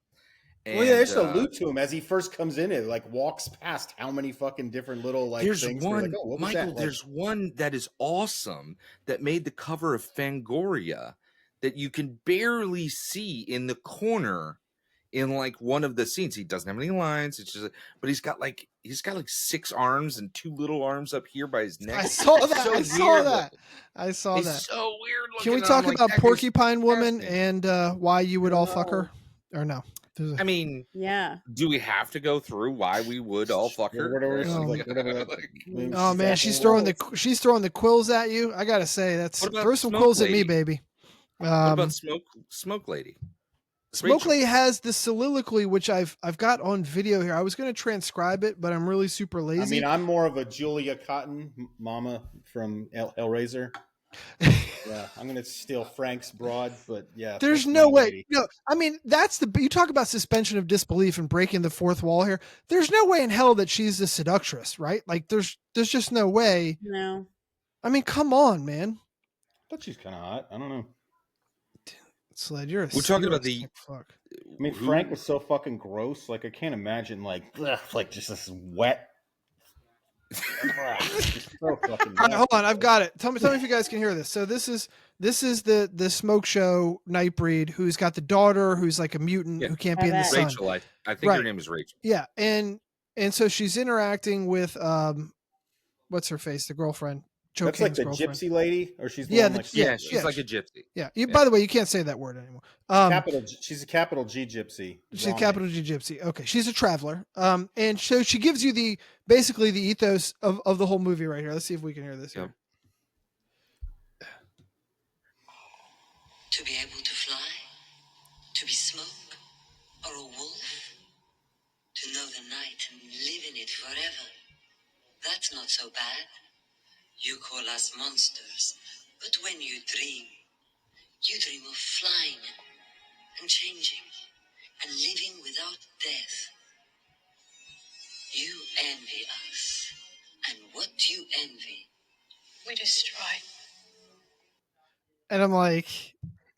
C: And,
E: well, yeah, they just allude to him as he first comes in. It like walks past how many fucking different little like
C: there's
E: things.
C: one,
E: like, oh, what was
C: Michael.
E: that?
C: There's one that is awesome that made the cover of Fangoria that you can barely see in the corner in like one of the scenes. He doesn't have any lines. It's just, but he's got like 6 arms and 2 little arms up here by his neck.
B: I saw that.
C: So
B: I saw
C: weird
B: that.
C: looking.
B: I saw
C: He's
B: that.
C: so weird looking.
B: Can we talk about Porcupine Woman and why you would all fuck her? Or no?
C: I mean,
F: yeah.
C: Do we have to go through why we would all fuck her?
B: Oh man, she's throwing the quills at you. I gotta say, throw some quills at me, baby.
C: What about Smoke Lady?
B: Smoke Lady has the soliloquy, which I've got on video here. I was going to transcribe it, but I'm really super lazy.
E: I mean, I'm more of a Julia Cotton mama from Hellraiser. Yeah, I'm going to steal Frank's broad, but yeah.
B: There's no way. No, I mean, you talk about suspension of disbelief and breaking the fourth wall here. There's no way in hell that she's the seductress, right? Like there's just no way.
F: No.
B: I mean, come on, man.
E: I thought she's kind of hot. I don't know.
B: Sled, we're
C: talking about the
B: fuck.
E: I mean, Frank was so fucking gross. Like, I can't imagine like just this wet.
B: All right, hold on, I've got it. Tell me if you guys can hear this. So this is the smoke show Nightbreed, who's got the daughter who's like a mutant who can't be in the sun.
C: Rachel, I think her name is Rachel.
B: Yeah, and so she's interacting with what's her face, the girlfriend, Joe
E: That's
B: King's
E: like the
B: girlfriend.
E: gypsy lady, or she's the
B: Yeah,
E: one like
C: She's like a gypsy.
B: Yeah. By the way, you can't say that word anymore.
E: She's a capital G gypsy.
B: She's a capital G gypsy. Okay, she's a traveler. And so she gives you basically the ethos of the whole movie right here. Let's see if we can hear this here.
G: To be able to fly, to be smoke, or a wolf, to know the night and live in it forever. That's not so bad. You call us monsters, but when you dream of flying and changing and living without death. You envy us. And what do you envy? We destroy.
B: And I'm like,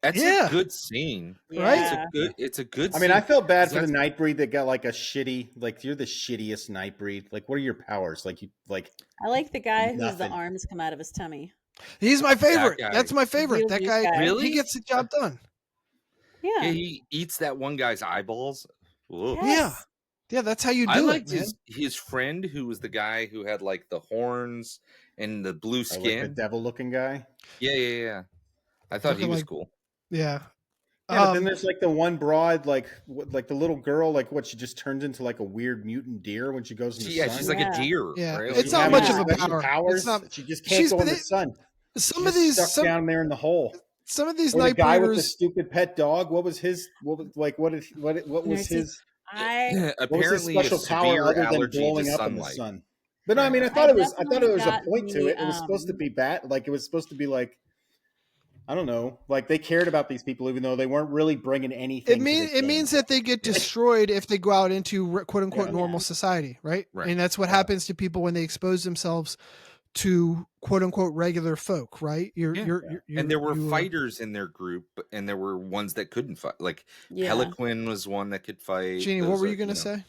C: that's a good scene, right? It's a good.
E: I mean, I felt bad for the Nightbreed that got like a shitty, like you're the shittiest Nightbreed. Like, what are your powers? Like
F: I like the guy whose the arms come out of his tummy.
B: He's my favorite. That's my favorite. That guy,
C: really?
B: He gets the job done.
F: Yeah.
C: He eats that one guy's eyeballs.
F: Yes.
B: Yeah, that's how you do it.
C: I liked his friend, who was the guy who had like the horns and the blue skin,
E: like the devil-looking guy.
C: Yeah. I thought he was cool.
B: Yeah.
E: Yeah, but then there's like the one broad, like the little girl, like what she just turns into like a weird mutant deer when she goes in the sun.
C: She's like a deer.
B: Yeah,
C: right?
B: it's not much of a power.
E: Powers. She just can't go in the sun.
B: Some of these
E: stuck down there in the hole.
B: Some of these
E: Nightbreeders. The guy with the
B: Nightbreeders.
E: stupid pet dog. What was his? What was his?
C: Apparently,
E: special power other than blowing up in the sun. But no, I mean, I thought it was a point to it. It was supposed to be bad. Like it was supposed to be like, I don't know, like they cared about these people even though they weren't really bringing anything.
B: It means that they get destroyed if they go out into quote unquote normal society, right? And that's what happens to people when they expose themselves to quote unquote regular folk, right?
C: And there were fighters in their group, and there were ones that couldn't fight. Like Peliquin was one that could fight.
B: Jeannie, what were you going to say?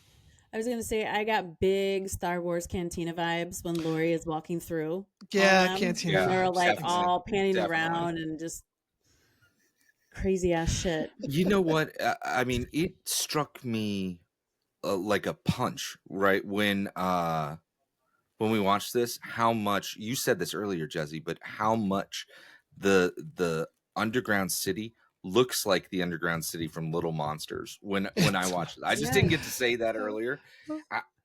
F: I was going to say I got big Star Wars Cantina vibes when Lori is walking through.
B: Yeah, Cantina.
F: And they're like all panning around and just crazy ass shit.
C: You know what? I mean, it struck me like a punch, right? When we watched this, how much you said this earlier, Jesse, but how much the underground city looks like the underground city from Little Monsters when I watched it. I just didn't get to say that earlier.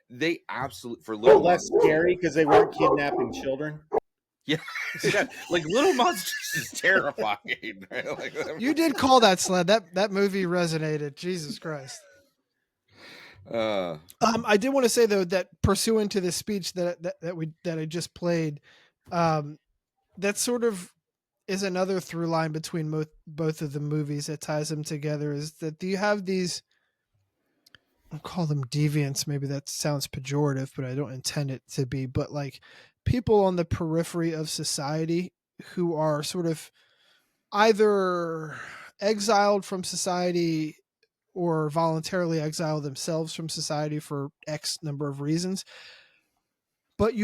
C: They absolutely for Little
E: less scary because they weren't kidnapping children.
C: Yeah, like Little Monsters is terrifying. Right? Like,
B: you did call that, Sled. That movie resonated. Jesus Christ. I did want to say though that pursuant to the speech that I just played, that sort of is another through line between both of the movies that ties them together. Is that you have these, I'll call them deviants. Maybe that sounds pejorative, but I don't intend it to be. But like people on the periphery of society who are sort of either exiled from society or voluntarily exile themselves from society for X number of reasons. But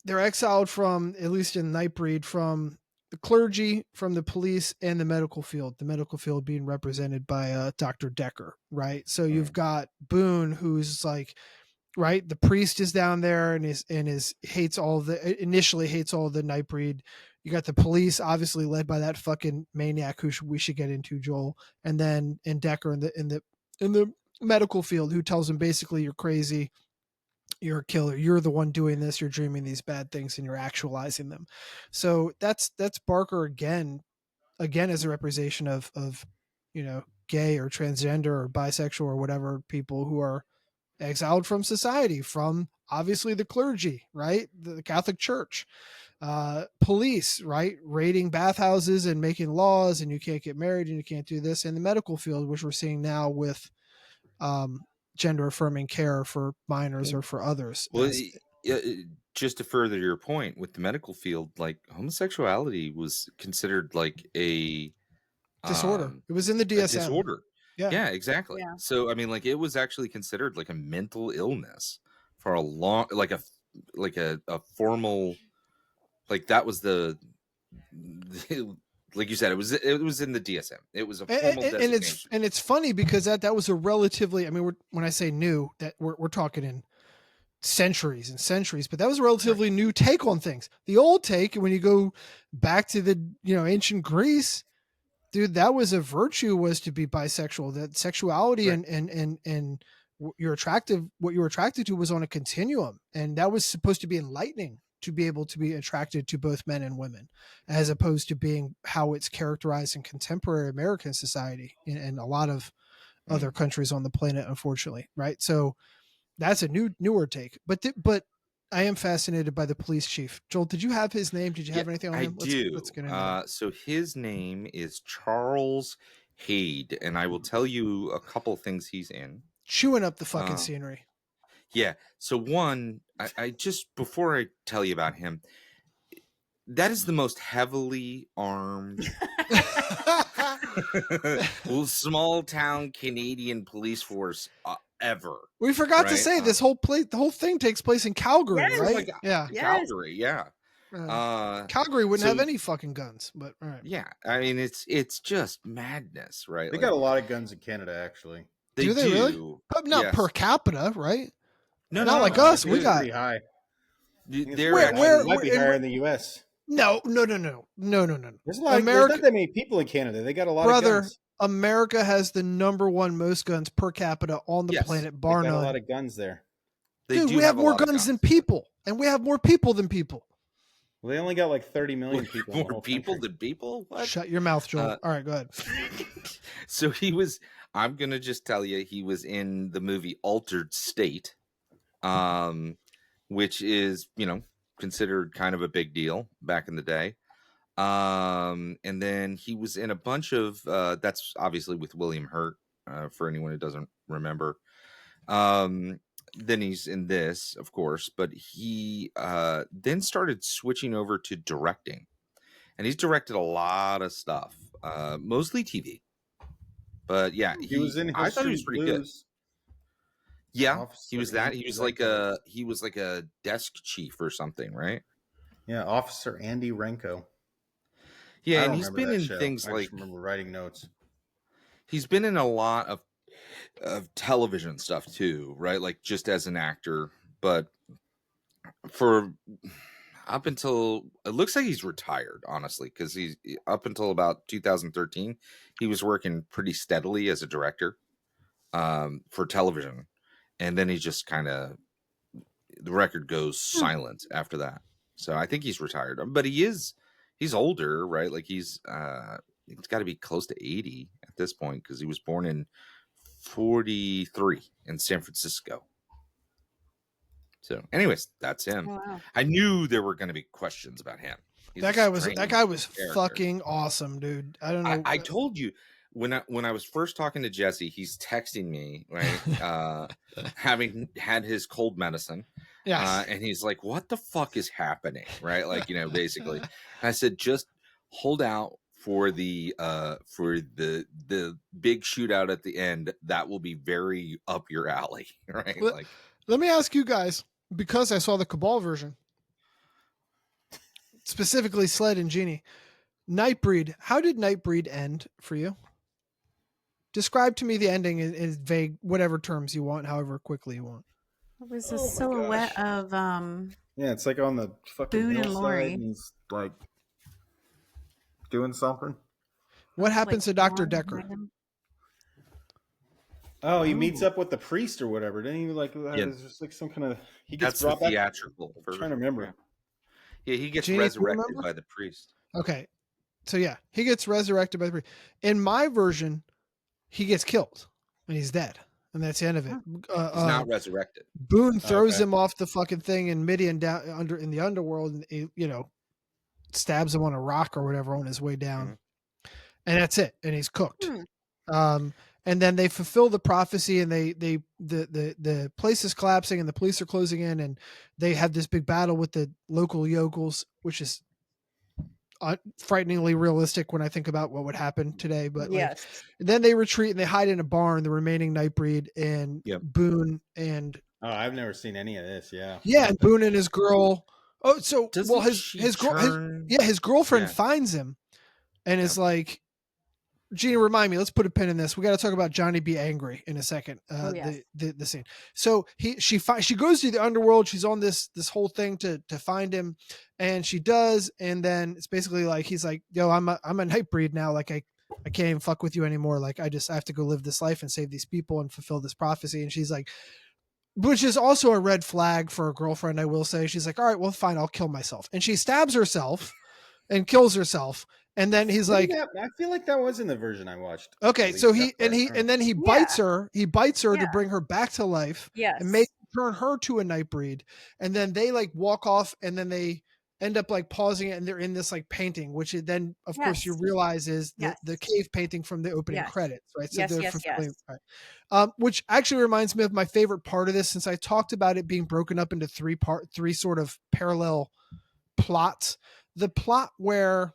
B: they're exiled from, at least in Nightbreed, from the clergy, from the police, and the medical field being represented by Dr. Decker, right? So you've got Boone, who's like, right, the priest is down there and initially hates all the Nightbreed. You got the police, obviously led by that fucking maniac who we should get into, Joel, and then Decker in the medical field, who tells him basically, you're crazy, you're a killer, you're the one doing this, you're dreaming these bad things, and you're actualizing them. So that's Barker again as a representation of gay or transgender or bisexual or whatever people who are exiled from society, from obviously the clergy, right, the Catholic Church. Police, right, raiding bathhouses and making laws, and you can't get married and you can't do this. In the medical field, which we're seeing now with gender affirming care for minors or for others.
C: Well, just to further your point with the medical field, like homosexuality was considered like a
B: disorder. It was in the DSM.
C: Disorder. Yeah, exactly.
F: Yeah.
C: So I mean, like it was actually considered like a mental illness for a long, like a formal. Like that was like you said, it was in the DSM. It was a formal designation.
B: And it's funny because that was a relatively, I mean, when I say new, that we're talking in centuries and centuries, but that was a relatively new take on things. The old take, when you go back to the, ancient Greece, dude, that was a virtue, was to be bisexual. That sexuality and what you're attracted to was on a continuum, and that was supposed to be enlightening, to be able to be attracted to both men and women, as opposed to being how it's characterized in contemporary American society and a lot of other countries on the planet, unfortunately. Right. So that's a newer take, but I am fascinated by the police chief. Joel, did you have his name? Did you have anything on him?
C: Let's get into it. So his name is Charles Hade, and I will tell you a couple things he's in.
B: Chewing up the fucking scenery.
C: Yeah. So one, I just, before I tell you about him, that is the most heavily armed small town Canadian police force ever.
B: We forgot to say this the whole thing takes place in Calgary, right?
C: Yeah. Calgary, yeah.
B: Calgary wouldn't have any fucking guns, but all right.
C: Yeah. I mean, it's just madness, right?
E: They got a lot of guns in Canada, actually.
B: Do they really? But not per capita, right?
C: No,
B: not like us. We got
E: pretty high.
B: Where
E: might be higher in the U.S.
B: No.
E: There's not that many people in Canada. They got a lot of guns.
B: America has the number one most guns per capita on the planet, bar none.
E: A lot of guns there.
B: Dude, we have more guns than people, and we have more people than people.
E: Well, they only got like 30 million people.
C: More people than people? What?
B: Shut your mouth, Joel. All right, go ahead.
C: So I'm going to just tell you, he was in the movie Altered State, which is, considered kind of a big deal back in the day. And then he was in a bunch of, that's obviously with William Hurt, for anyone who doesn't remember. Then he's in this, of course, but he then started switching over to directing, and he's directed a lot of stuff, mostly TV. But yeah,
E: he was in.
C: I thought he was pretty good. Yeah,
E: Officer,
C: he was that. He was like a desk chief or something, right?
E: Yeah, Officer Andy Renko.
C: Yeah, and he's been in things
E: I
C: like.
E: just remember writing notes.
C: He's been in a lot of television stuff too, right? Like just as an actor, but for up until it looks like he's retired, honestly, because he's up until about 2013, he was working pretty steadily as a director for television, and then he just kind of the record goes silent after that. So I think he's retired, but he's older, right? Like he's got to be close to 80 at this point because he was born in 43 in San Francisco. So anyways, that's him. Oh, wow. I knew there were going to be questions about him.
B: That guy was fucking awesome, dude. I don't know.
C: I told you when I was first talking to Jesse, he's texting me, right? Having had his cold medicine. Yes. And he's like, what the fuck is happening? Right. Like, basically I said, just hold out for the big shootout at the end. That will be very up your alley. Right.
B: Let me ask you guys, because I saw the Cabal version, specifically Sled and Genie, Nightbreed. How did Nightbreed end for you? Describe to me the ending in vague, whatever terms you want, however quickly you want.
D: It was a silhouette of
E: yeah, it's like on the fucking
D: Boone and Laurie.
E: And he's like doing something.
B: What happens to Dr. Decker?
E: Oh, he meets up with the priest or whatever. Didn't he? Like, there's just like some kind of. He gets
C: brought back. Theatrical.
E: I'm trying to remember.
C: Yeah, he gets resurrected by the priest.
B: Okay, so yeah, he gets resurrected by the priest. In my version, he gets killed and he's dead, and that's the end of it.
C: He's not resurrected.
B: Boone throws him off the fucking thing in Midian down in the underworld, and he, stabs him on a rock or whatever on his way down, and that's it. And he's cooked. And then they fulfill the prophecy, and the place is collapsing, and the police are closing in, and they have this big battle with the local yokels, which is frighteningly realistic when I think about what would happen today. But yes, then they retreat and they hide in a barn. The remaining Nightbreed and Boone and
E: I've never seen any of this.
B: Yeah, and Boone and his girl. Oh, so his girlfriend finds him, and is like, Gina, remind me. Let's put a pin in this. We got to talk about Johnny B. Angry in a second.
D: Yes.
B: The scene. So she goes to the underworld. She's on this whole thing to find him, and she does. And then it's basically like he's like, "Yo, I'm a Nightbreed now. Like I can't even fuck with you anymore. Like I have to go live this life and save these people and fulfill this prophecy." And she's like, which is also a red flag for a girlfriend, I will say. She's like, "All right, well, fine, I'll kill myself," and she stabs herself and kills herself. And then he's like,
E: I feel like that was in the version I watched.
B: okay, so he bites her. He bites her to bring her back to life.
D: Yes.
B: And turn her to a Nightbreed. And then they like walk off, and then they end up like pausing it, and they're in this like painting, which then of course you realize is the cave painting from the opening credits, right? So right. Which actually reminds me of my favorite part of this, since I talked about it being broken up into three sort of parallel plots. The plot where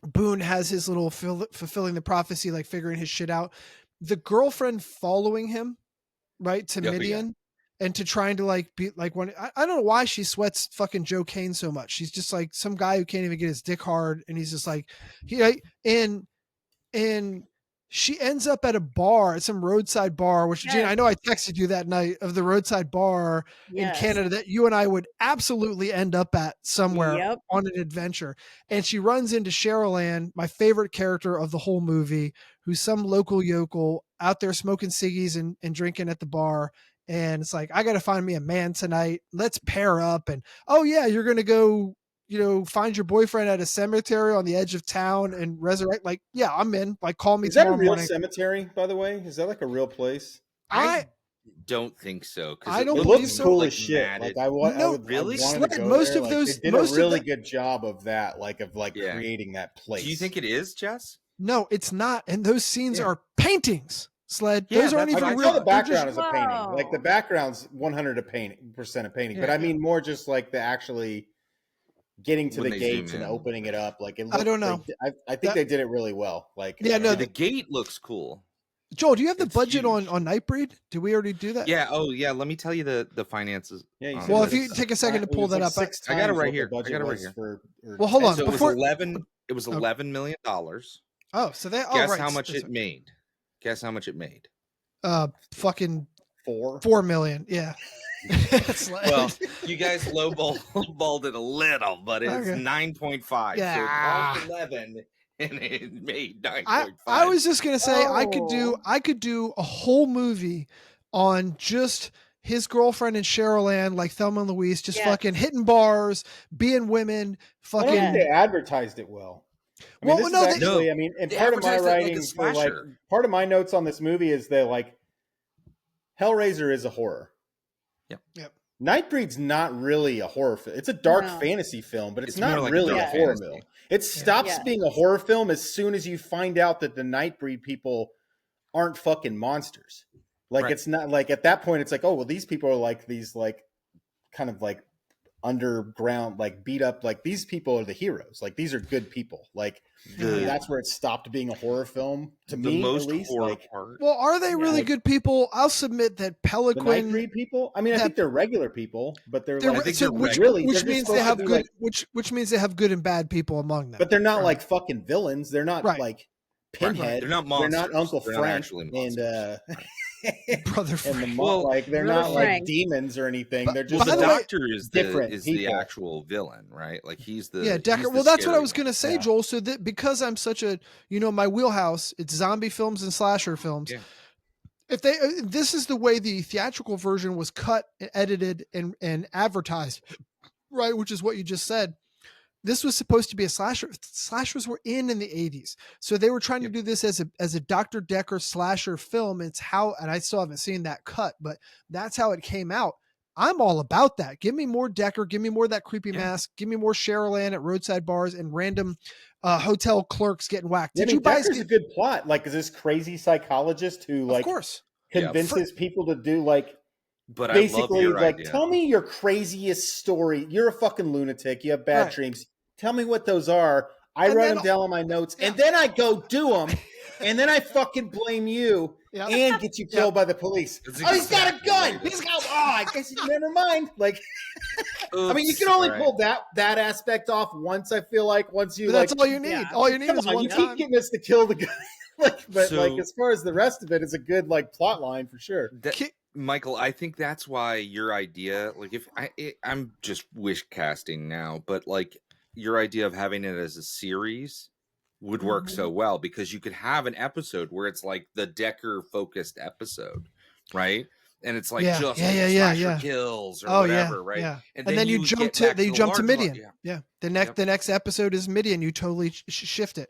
B: Boone has his little fulfilling the prophecy, like figuring his shit out. The girlfriend following him, right, to Midian and to trying to like be like when I don't know why she sweats fucking Joe Kane so much. She's just like some guy who can't even get his dick hard, and he's just like and she ends up at a bar, at some roadside bar, which Gina, I know I texted you that night of the roadside bar in Canada that you and I would absolutely end up at somewhere on an adventure. And she runs into Cheryl Ann, my favorite character of the whole movie, who's some local yokel out there smoking ciggies and drinking at the bar. And it's like, I got to find me a man tonight. Let's pair up. And, oh yeah, you're going to go, find your boyfriend at a cemetery on the edge of town and resurrect. Like, yeah, I'm in. Like, call me tomorrow morning.
E: Is that a real cemetery, by the way? Is that like a real place?
C: I don't think so.
B: I don't.
E: It looks cool as shit. Like I
C: really.
B: Most of those
E: they did a really good job of that. Creating that place.
C: Do you think it is, Jess?
B: No, it's not. And those scenes are paintings. Sled. Those aren't even real.
E: The background is a painting. Like the background's 100% a painting. But I mean more just like the actually getting to the gates and opening it up. Like it looks,
B: I don't know.
E: I think they did it really well. Like
C: the gate looks cool.
B: Joel, do you have the budget on Nightbreed? Did we already do that?
C: Yeah. Oh, yeah. Let me tell you the finances.
E: Yeah.
B: Well, if you take a second to pull that up,
C: I got it right here.
B: Well, hold on.
C: So it was $11 million.
B: Oh, so they
C: guess how much it made. Guess how much it made.
B: Fucking
E: 4
B: million. Yeah.
C: Well, you guys lowballed it a little, but it's 9.5.
B: Yeah.
C: So it cost 11. And it made 9.5.
B: I was just gonna say I could do a whole movie on just his girlfriend and Cheryl Ann, like Thelma and Louise, just fucking hitting bars, being women, fucking.
E: I don't think they advertised it well. I mean, and part of my writing, part of my notes on this movie is that like Hellraiser is a horror.
C: Yep.
E: Nightbreed's not really a horror film. It's a dark fantasy film, but it's not really a horror film. It stops being a horror film as soon as you find out that the Nightbreed people aren't fucking monsters. Like it's not like at that point it's like, oh well, these people are like these like kind of like underground, like beat up, like these people are the heroes. Like these are good people. Like that's where it stopped being a horror film to me. Most at least.
C: Part.
B: Well, are they really good people? I'll submit that Pelican.
E: The Nightbreed people. I mean, I think they're regular people, but they're like,
B: which means they have good. Which means they have good and bad people among them.
E: But they're not like fucking villains. They're not like Pinhead.
C: They're not monsters.
E: They're not Uncle Frank and
B: Brother Frank.
E: Like they're not like demons or anything. They're just
C: the Doctor is the actual villain, right? Like he's the
B: Decker. Well, that's what I was gonna say, Joel. So that because I'm such a my wheelhouse, it's zombie films and slasher films. Yeah. If this is the way the theatrical version was cut, edited, and advertised, right? Which is what you just said. This was supposed to be a slasher. Slashers were in the 80s. So they were trying to do this as a Dr. Decker slasher film. It's how, and I still haven't seen that cut, but that's how it came out. I'm all about that. Give me more Decker. Give me more of that creepy mask. Give me more Cheryl Ann at roadside bars and random hotel clerks getting whacked. Did you guys
E: Decker's a good plot. Like, is this crazy psychologist who like convinces people to do like,
C: but
E: basically like, tell me your craziest story. You're a fucking lunatic. You have bad dreams. Tell me what those are. I write them down on my notes, and then I go do them, and then I fucking blame you and get you killed by the police. Oh, he's got a gun. He's got. Oh, I guess never mind. Like, I mean, you can only pull that aspect off once. I feel like once you.
B: But that's all you need.
F: Yeah.
B: All you need is one
E: you
B: time.
E: keep getting us to kill the guy. But as far as the rest of it, it's a good plot line for sure.
C: Michael, I think that's why your idea, like, if I'm just wish casting now, but like your idea of having it as a series would work so well, because you could have an episode where it's like the Decker focused episode, right? And it's like slasher kills or whatever, right?
B: Yeah.
C: And
B: then you jump to Midian.
C: Yeah.
B: The next episode is Midian. You totally shift it.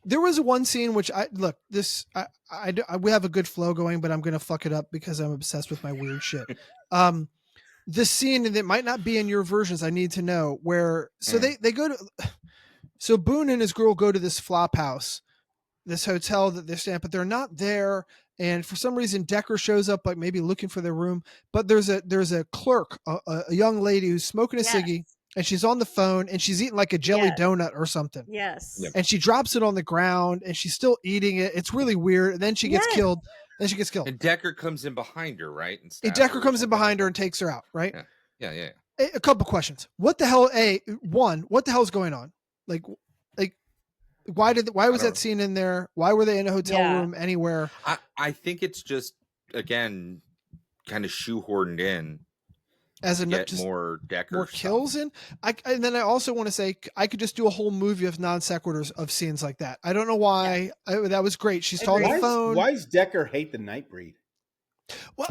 B: There was one scene which we have a good flow going, but I'm going to fuck it up because I'm obsessed with my weird shit. The scene that might not be in your versions, I need to know where. So they go to. So Boone and his girl go to this flop house, this hotel that they're staying at, but they're not there. And for some reason, Decker shows up, like maybe looking for their room. But there's a clerk, a young lady who's smoking a ciggy, and she's on the phone, and she's eating like a jelly donut or something.
F: Yes. Yep.
B: And she drops it on the ground, and she's still eating it. It's really weird. And then she gets killed.
C: And Decker comes in behind her, right?
B: And Decker comes in behind her and takes her out, right?
C: Yeah.
B: A couple questions. What the hell? What the hell is going on? Like. Why was that scene in there? Why were they in a hotel room anywhere?
C: I think it's just, again, kind of shoehorned in
B: as a
C: get more Decker
B: more kills in. And then I also want to say I could just do a whole movie of non sequiturs of scenes like that. I don't know why. That was great. She's on the phone.
E: Why does Decker hate the Nightbreed?
B: Well,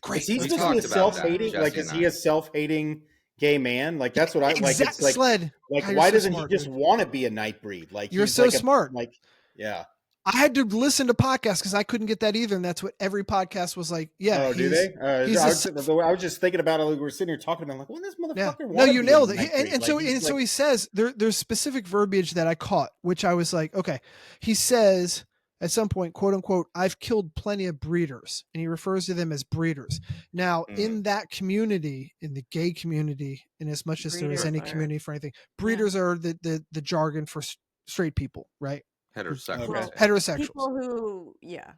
B: great.
E: Is he supposed to be a self-hating? Like, is he a self-hating gay man? Like, that's what I like. It's like,
B: Sled.
E: Like, why doesn't he just want to be a Nightbreed? Like,
B: you're so smart.
E: Yeah.
B: I had to listen to podcasts because I couldn't get that either, and that's what every podcast was like. Yeah.
E: Oh, do they? I was just thinking about it. We were sitting here talking about, like, well, this motherfucker.
B: No, you nailed it. And so he says there's specific verbiage that I caught, which I was like, okay. He says at some point, quote unquote, "I've killed plenty of breeders," and he refers to them as breeders. Now, in that community, in the gay community, in as much as there is any community for anything, breeders are the jargon for straight people, right? Heterosexuals.
F: People who,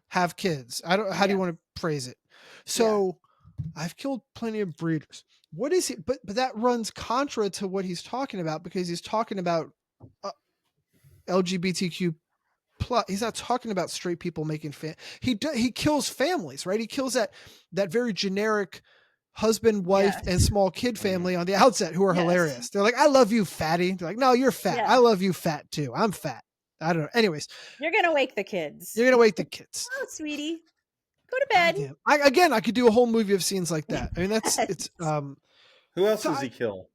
B: have kids. How do you want to phrase it? So I've killed plenty of breeders. What is it? But that runs contra to what he's talking about, because he's talking about LGBTQ plus. He's not talking about straight people making he kills families, right? He kills that very generic husband, wife, and small kid family on the outset who are hilarious. They're like, "I love you, fatty." They're like, "No, you're fat. I love you, fat too. I'm fat." I don't know. Anyways,
F: you're gonna wake the kids.
B: Oh,
F: sweetie, go to bed.
B: I could do a whole movie of scenes like that. I mean, it's.
E: Who else does he kill?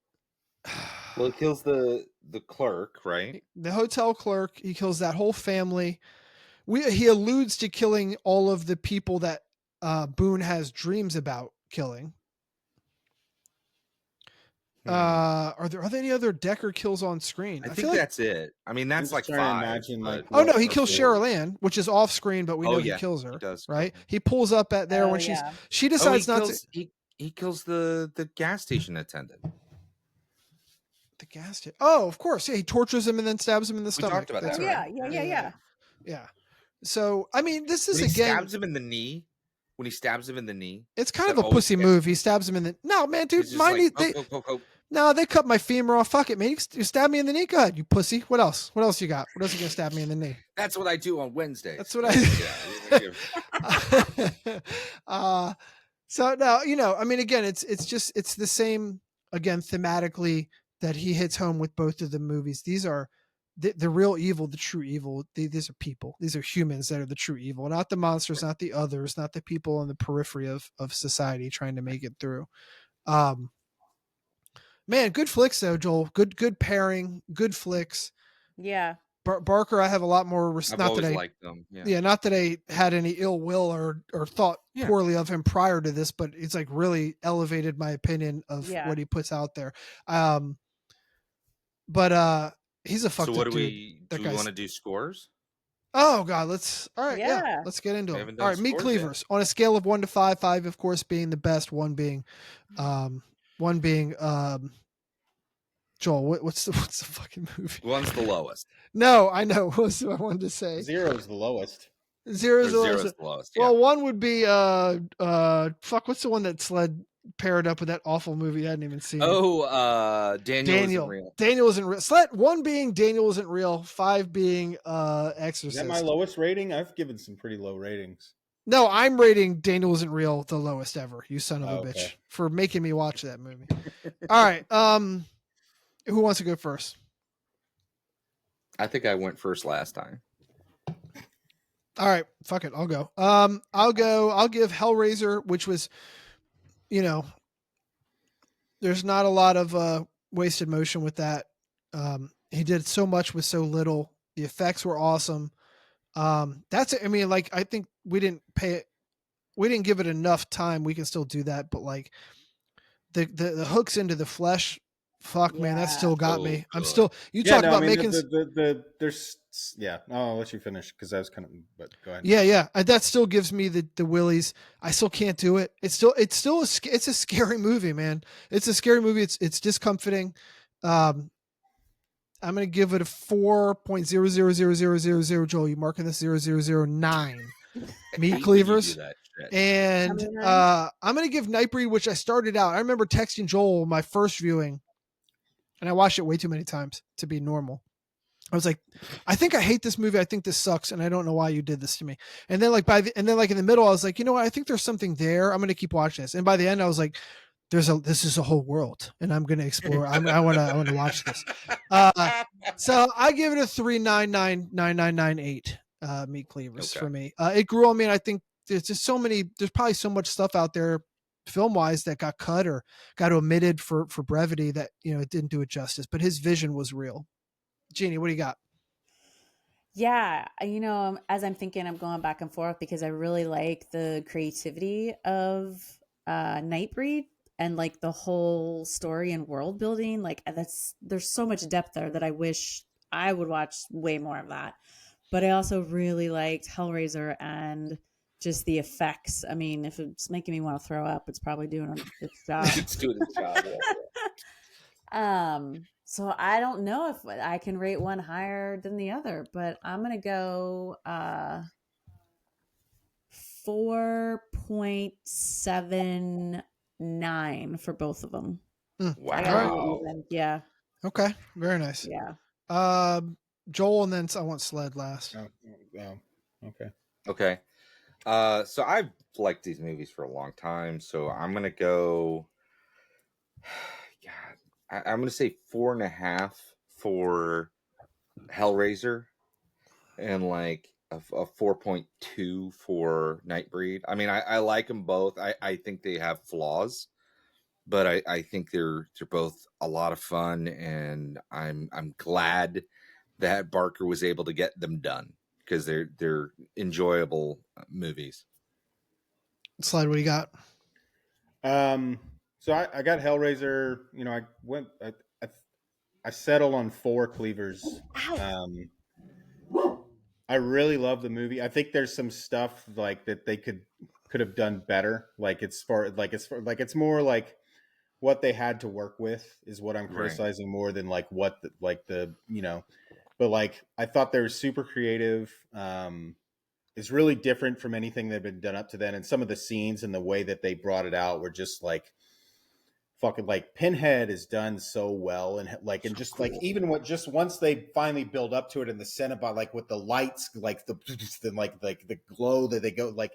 C: Well, he kills the clerk, right?
B: The hotel clerk. He kills that whole family. He alludes to killing all of the people that Boone has dreams about killing. Are there any other Decker kills on screen?
C: I think that's it. I mean, that's like 5.
B: Oh no, he kills Cheryl Ann, which is off screen, but we know he kills her.
C: He does,
B: right? He pulls up at there when she decides not to.
C: He kills the gas station attendant.
B: The gas station. Oh, of course. Yeah, he tortures him and then stabs him in the stomach.
C: Talked about that.
F: Right.
B: Yeah. So I mean, this is
C: when he
B: again.
C: Stabs him in the knee. When he stabs him in the knee,
B: it's kind of a pussy move. He stabs him in the. No, man, dude, my knee. No, they cut my femur off. Fuck it, man. You stab me in the knee. Go ahead, you pussy. What else? What else you got? What else you gonna stab me in the knee?
C: That's what I do on Wednesdays.
B: That's what I. So no, I mean, again, it's the same. Again, thematically, that he hits home with both of the movies. These are the real evil, the true evil. These are people. These are humans that are the true evil, not the monsters, not the others, not the people on the periphery of society trying to make it through. Man, good flicks though, Joel. Good pairing. Good flicks.
F: Yeah.
B: Barker, I have a lot more.
C: I've always liked them.
B: Yeah, not that I had any ill will or thought poorly of him prior to this, but it's like really elevated my opinion of what he puts out there. But he's a fucked up dude.
C: So do we want to do scores?
B: Oh God, let's get into it. All right, meat cleavers on a scale of 1 to 5. 5, of course, being the best. 1 being Joel. What's the fucking movie?
C: 1's the lowest.
B: No, I know. What's what I wanted to say?
E: 0 is the lowest.
B: 0 is the lowest.
C: Yeah.
B: Well, 1 would be fuck. What's the one that Sled pair it up with that awful movie I hadn't even seen.
C: Daniel isn't real.
B: Daniel isn't real. Slet 1 being Daniel isn't real, 5 being Exorcist.
E: Is that my lowest rating? I've given some pretty low ratings.
B: No, I'm rating Daniel Isn't Real the lowest ever, you son of a bitch, for making me watch that movie. All right. Who wants to go first?
C: I think I went first last time.
B: All right, fuck it. I'll go. I'll give Hellraiser, which was, there's not a lot of wasted motion with that. He did so much with so little. The effects were awesome. That's it. I mean, like, I think we didn't give it enough time. We can still do that, but like the hooks into the flesh, fuck, man, that still got me. I'm still, talk about making
E: there's I'll let you finish because I was kind of, but go ahead.
B: Yeah. That still gives me the willies. I still can't do it. It's a scary movie, man. It's a scary movie. It's discomforting. I'm going to give it a 4.000000. Joel, you marking this 0009 meat cleavers. And I'm going to give Nightbreed, which I started out. I remember texting Joel my first viewing, and I watched it way too many times to be normal. I was like, I think I hate this movie. I think this sucks, and I don't know why you did this to me. And then like in the middle, I was like, you know what? I think there's something there. I'm going to keep watching this. And by the end, I was like, this is a whole world, and I'm going to explore. I want to watch this. So I give it a 3.999998 meat cleavers for me. It grew on me, and I think there's just there's probably so much stuff out there film wise that got cut or got omitted for brevity that, it didn't do it justice, but his vision was real. Jeannie, what do you got?
F: Yeah. As I'm thinking, I'm going back and forth because I really like the creativity of Nightbreed and like the whole story and world building. Like there's so much depth there that I wish I would watch way more of that. But I also really liked Hellraiser and just the effects. I mean, if it's making me want to throw up, it's probably doing its job.
C: It's doing its job.
F: So I don't know if I can rate one higher than the other, but I'm going to go 4.79 for both of them.
C: Wow.
F: Yeah.
B: Okay. Very nice.
F: Yeah.
B: Joel, and then I want Sled last.
E: Okay.
C: So I've liked these movies for a long time, so I'm going to go... I'm going to say 4.5 for Hellraiser and like a 4.2 for Nightbreed. I mean, I like them both. I think they have flaws, but I think they're both a lot of fun, and I'm glad that Barker was able to get them done because they're enjoyable movies.
B: Slide, what do you got?
E: So I got Hellraiser. I settled on 4 cleavers. I really love the movie. I think there's some stuff like that they could have done better. It's more like what they had to work with is what I'm criticizing more than like what but like I thought they were super creative. It's really different from anything that had been done up to then, and some of the scenes and the way that they brought it out were just like fucking like Pinhead is done so well, and like and just cool. Like even once they finally build up to it in the Cenobite, like with the lights, like the glow that they go, like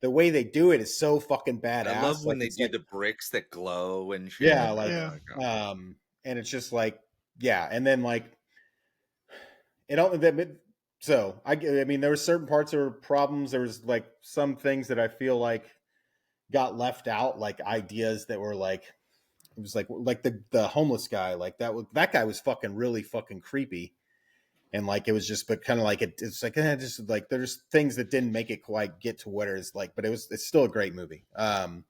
E: the way they do it is so fucking badass.
C: I love when they do the bricks that glow and shit.
E: And it's just like and then like it all that. So I mean, there were certain parts that were problems. There was like some things that I feel like got left out, like ideas that were like, it was like the homeless guy, like that guy was fucking really fucking creepy, and like it was just, but kind of like it's like just like there's things that didn't make it quite get to what it is like, but it's still a great movie. I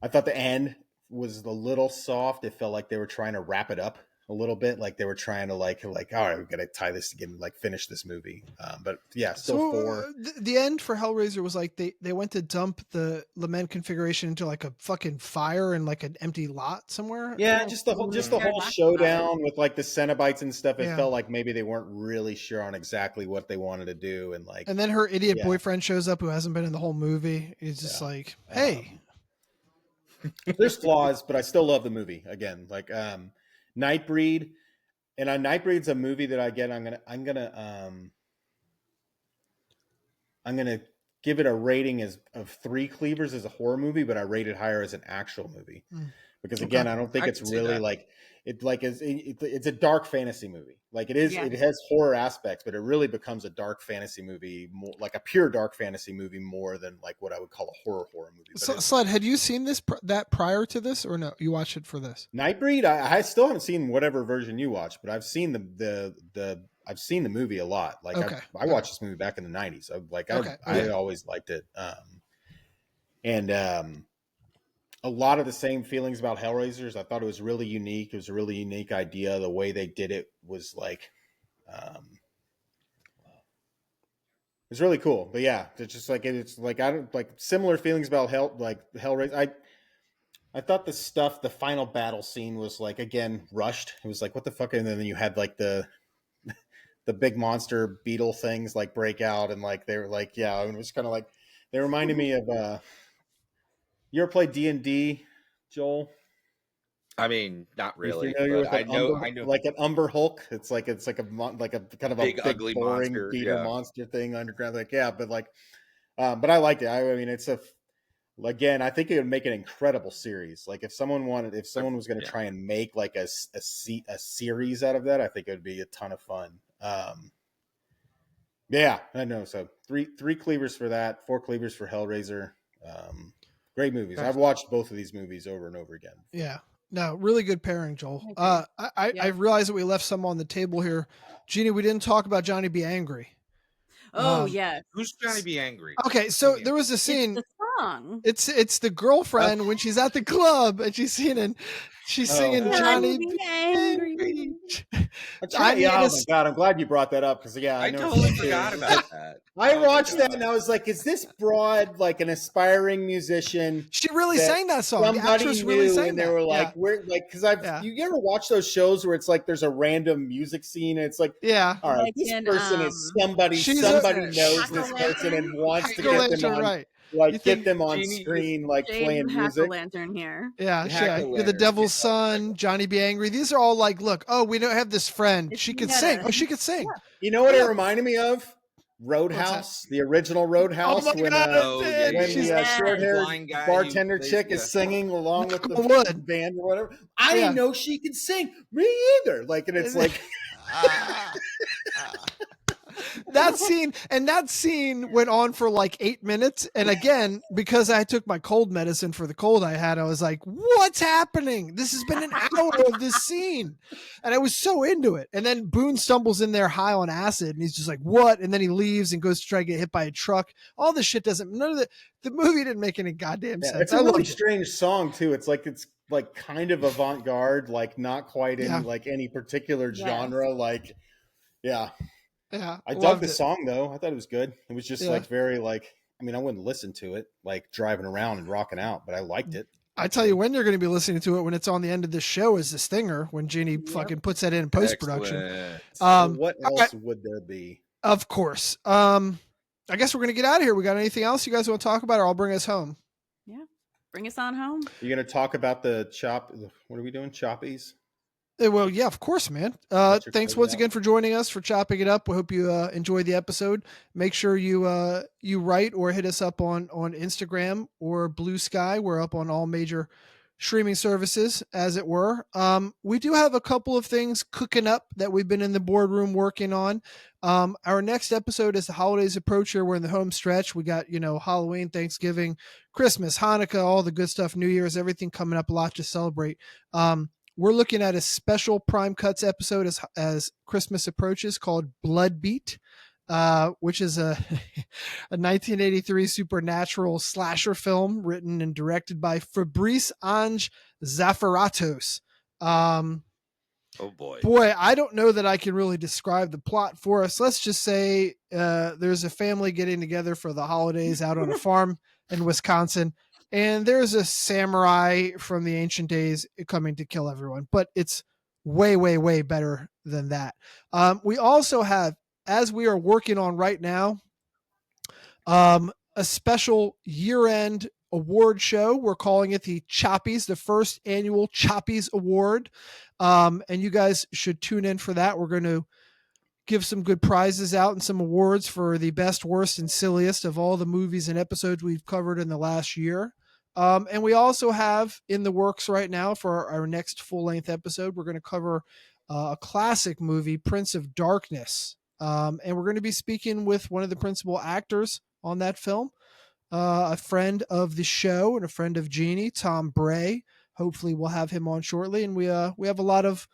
E: thought the end was a little soft. It felt like they were trying to wrap it up a little bit, like they were trying to like all right, we gotta tie this together, like finish this movie. But yeah, still 4.
B: The end for Hellraiser was like they went to dump the lament configuration into like a fucking fire in like an empty lot somewhere.
E: Yeah, just the whole showdown with like the Cenobites and stuff. It felt like maybe they weren't really sure on exactly what they wanted to do, and then
B: her idiot boyfriend shows up who hasn't been in the whole movie. He's just like, hey.
E: There's flaws, but I still love the movie. Again, like Nightbreed, and Nightbreed's a movie that I'm gonna give it a rating of 3 cleavers as a horror movie, but I rate it higher as an actual movie because again, I don't think it's really like it's a dark fantasy movie. Like it is, it has horror aspects, but it really becomes a dark fantasy movie, more like a pure dark fantasy movie, more than like what I would call a horror movie.
B: So, Sled, had you seen that prior to this, or no? You watched it for this?
E: Nightbreed. I still haven't seen whatever version you watched, but I've seen I've seen the movie a lot. Like I watched this movie back in the 90s. I always liked it. And a lot of the same feelings about Hellraisers. I thought it was really unique. It was a really unique idea. The way they did it was like, it's really cool. But yeah, it's just like, I don't like similar feelings about Hellraiser. I thought the final battle scene was like, again, rushed. It was like, what the fuck? And then you had like the big monster beetle things like break out, and like they were like, yeah, it was kind of like they reminded me of you ever played D&D, Joel?
C: I mean, not really.
E: But
C: I know
E: like an Umber Hulk. It's like a kind of
C: big
E: a big
C: ugly
E: boring
C: monster,
E: beetle monster thing underground. Like but like, but I liked it. I mean, again, I think it would make an incredible series. Like if someone was going to try and make like a series out of that, I think it would be a ton of fun. Yeah, I know. So three cleavers for that, 4 cleavers for Hellraiser. Great movies. I've watched both of these movies over and over again.
B: Yeah. No, really good pairing, Joel. I realized that we left some on the table here. Jeannie, we didn't talk about Johnny Be Angry.
F: Oh, yeah.
C: Who's Johnny Be Angry?
B: Okay, so there was a scene.
F: It's the song.
B: It's the girlfriend when she's at the club and she's singing Johnny Be Angry.
E: Oh my God, I'm glad you brought that up because
C: I totally forgot about that.
E: I watched that and I was like, is this broad like an aspiring musician?
B: She really sang that song. The actress really sang
E: and they were like, we're like, because you ever watch those shows where it's like there's a random music scene and it's like, all right, this person is somebody knows this person and wants to get them on. Right. Like get them on screen, like playing music.
F: Lantern here.
B: Yeah, the Devil's Son, Johnny Be Angry. These are all like, look, we don't have this friend. She could sing. Oh, she could sing.
E: Yeah. You know what it reminded me of? Roadhouse, the original Roadhouse, when the short-haired bartender chick is singing along with the band or whatever. I didn't know she could sing. Me either. Like, and it's like.
B: That scene went on for like 8 minutes. And again, because I took my cold medicine for the cold I had, I was like, what's happening? This has been an hour of this scene. And I was so into it. And then Boone stumbles in there high on acid and he's just like, what? And then he leaves and goes to try to get hit by a truck. All this shit none of the movie didn't make any goddamn sense.
E: It's a really strange song too. It's like kind of avant-garde, like not quite in like any particular genre. Like, yeah.
B: Yeah,
E: I dug the song though. I thought it was good. It was just like very like. I mean, I wouldn't listen to it like driving around and rocking out, but I liked it.
B: I tell you, when you're going to be listening to it when it's on the end of the show is the stinger when Jeannie fucking puts that in post production.
E: What else would there be?
B: Of course. I guess we're going to get out of here. We got anything else you guys want to talk about, or I'll bring us home.
F: Yeah, bring us on home.
E: You're going to talk about the chop. What are we doing? Choppies.
B: Well, yeah, of course, man. Thanks once again for joining us for chopping it up. We hope you enjoyed the episode. Make sure you write or hit us up on Instagram or Blue Sky. We're up on all major streaming services, as it were. We do have a couple of things cooking up that we've been in the boardroom working on. Our next episode, as the holidays approach here, we're in the home stretch. We got, Halloween, Thanksgiving, Christmas, Hanukkah, all the good stuff, New Year's, everything coming up, a lot to celebrate. We're looking at a special Prime Cuts episode as Christmas approaches called Blood Beat, which is a 1983 supernatural slasher film written and directed by Fabrice Ange Zafaratos.
C: Oh boy.
B: Boy, I don't know that I can really describe the plot for us. Let's just say there's a family getting together for the holidays out on a farm in Wisconsin. And there's a samurai from the ancient days coming to kill everyone, but it's way, way, way better than that. We also have, as we are working on right now, a special year-end award show. We're calling it the Choppies, the first annual Choppies Award. And you guys should tune in for that. We're going to give some good prizes out and some awards for the best, worst, and silliest of all the movies and episodes we've covered in the last year. And we also have in the works right now for our next full-length episode, we're going to cover a classic movie, Prince of Darkness. And we're going to be speaking with one of the principal actors on that film, a friend of the show and a friend of Jeannie, Tom Bray. Hopefully we'll have him on shortly. And we have a lot of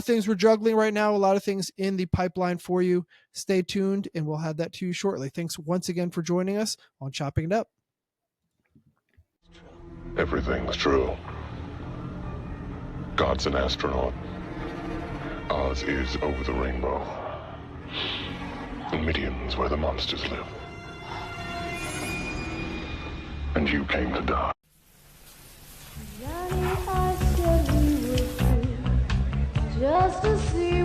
B: things we're juggling right now, a lot of things in the pipeline for you. Stay tuned, and we'll have that to you shortly. Thanks once again for joining us on Chopping It Up.
A: Everything's true. God's an astronaut. Oz is over the rainbow. And Midian's where the monsters live. And you came to die.
H: Johnny, I said we were through just to see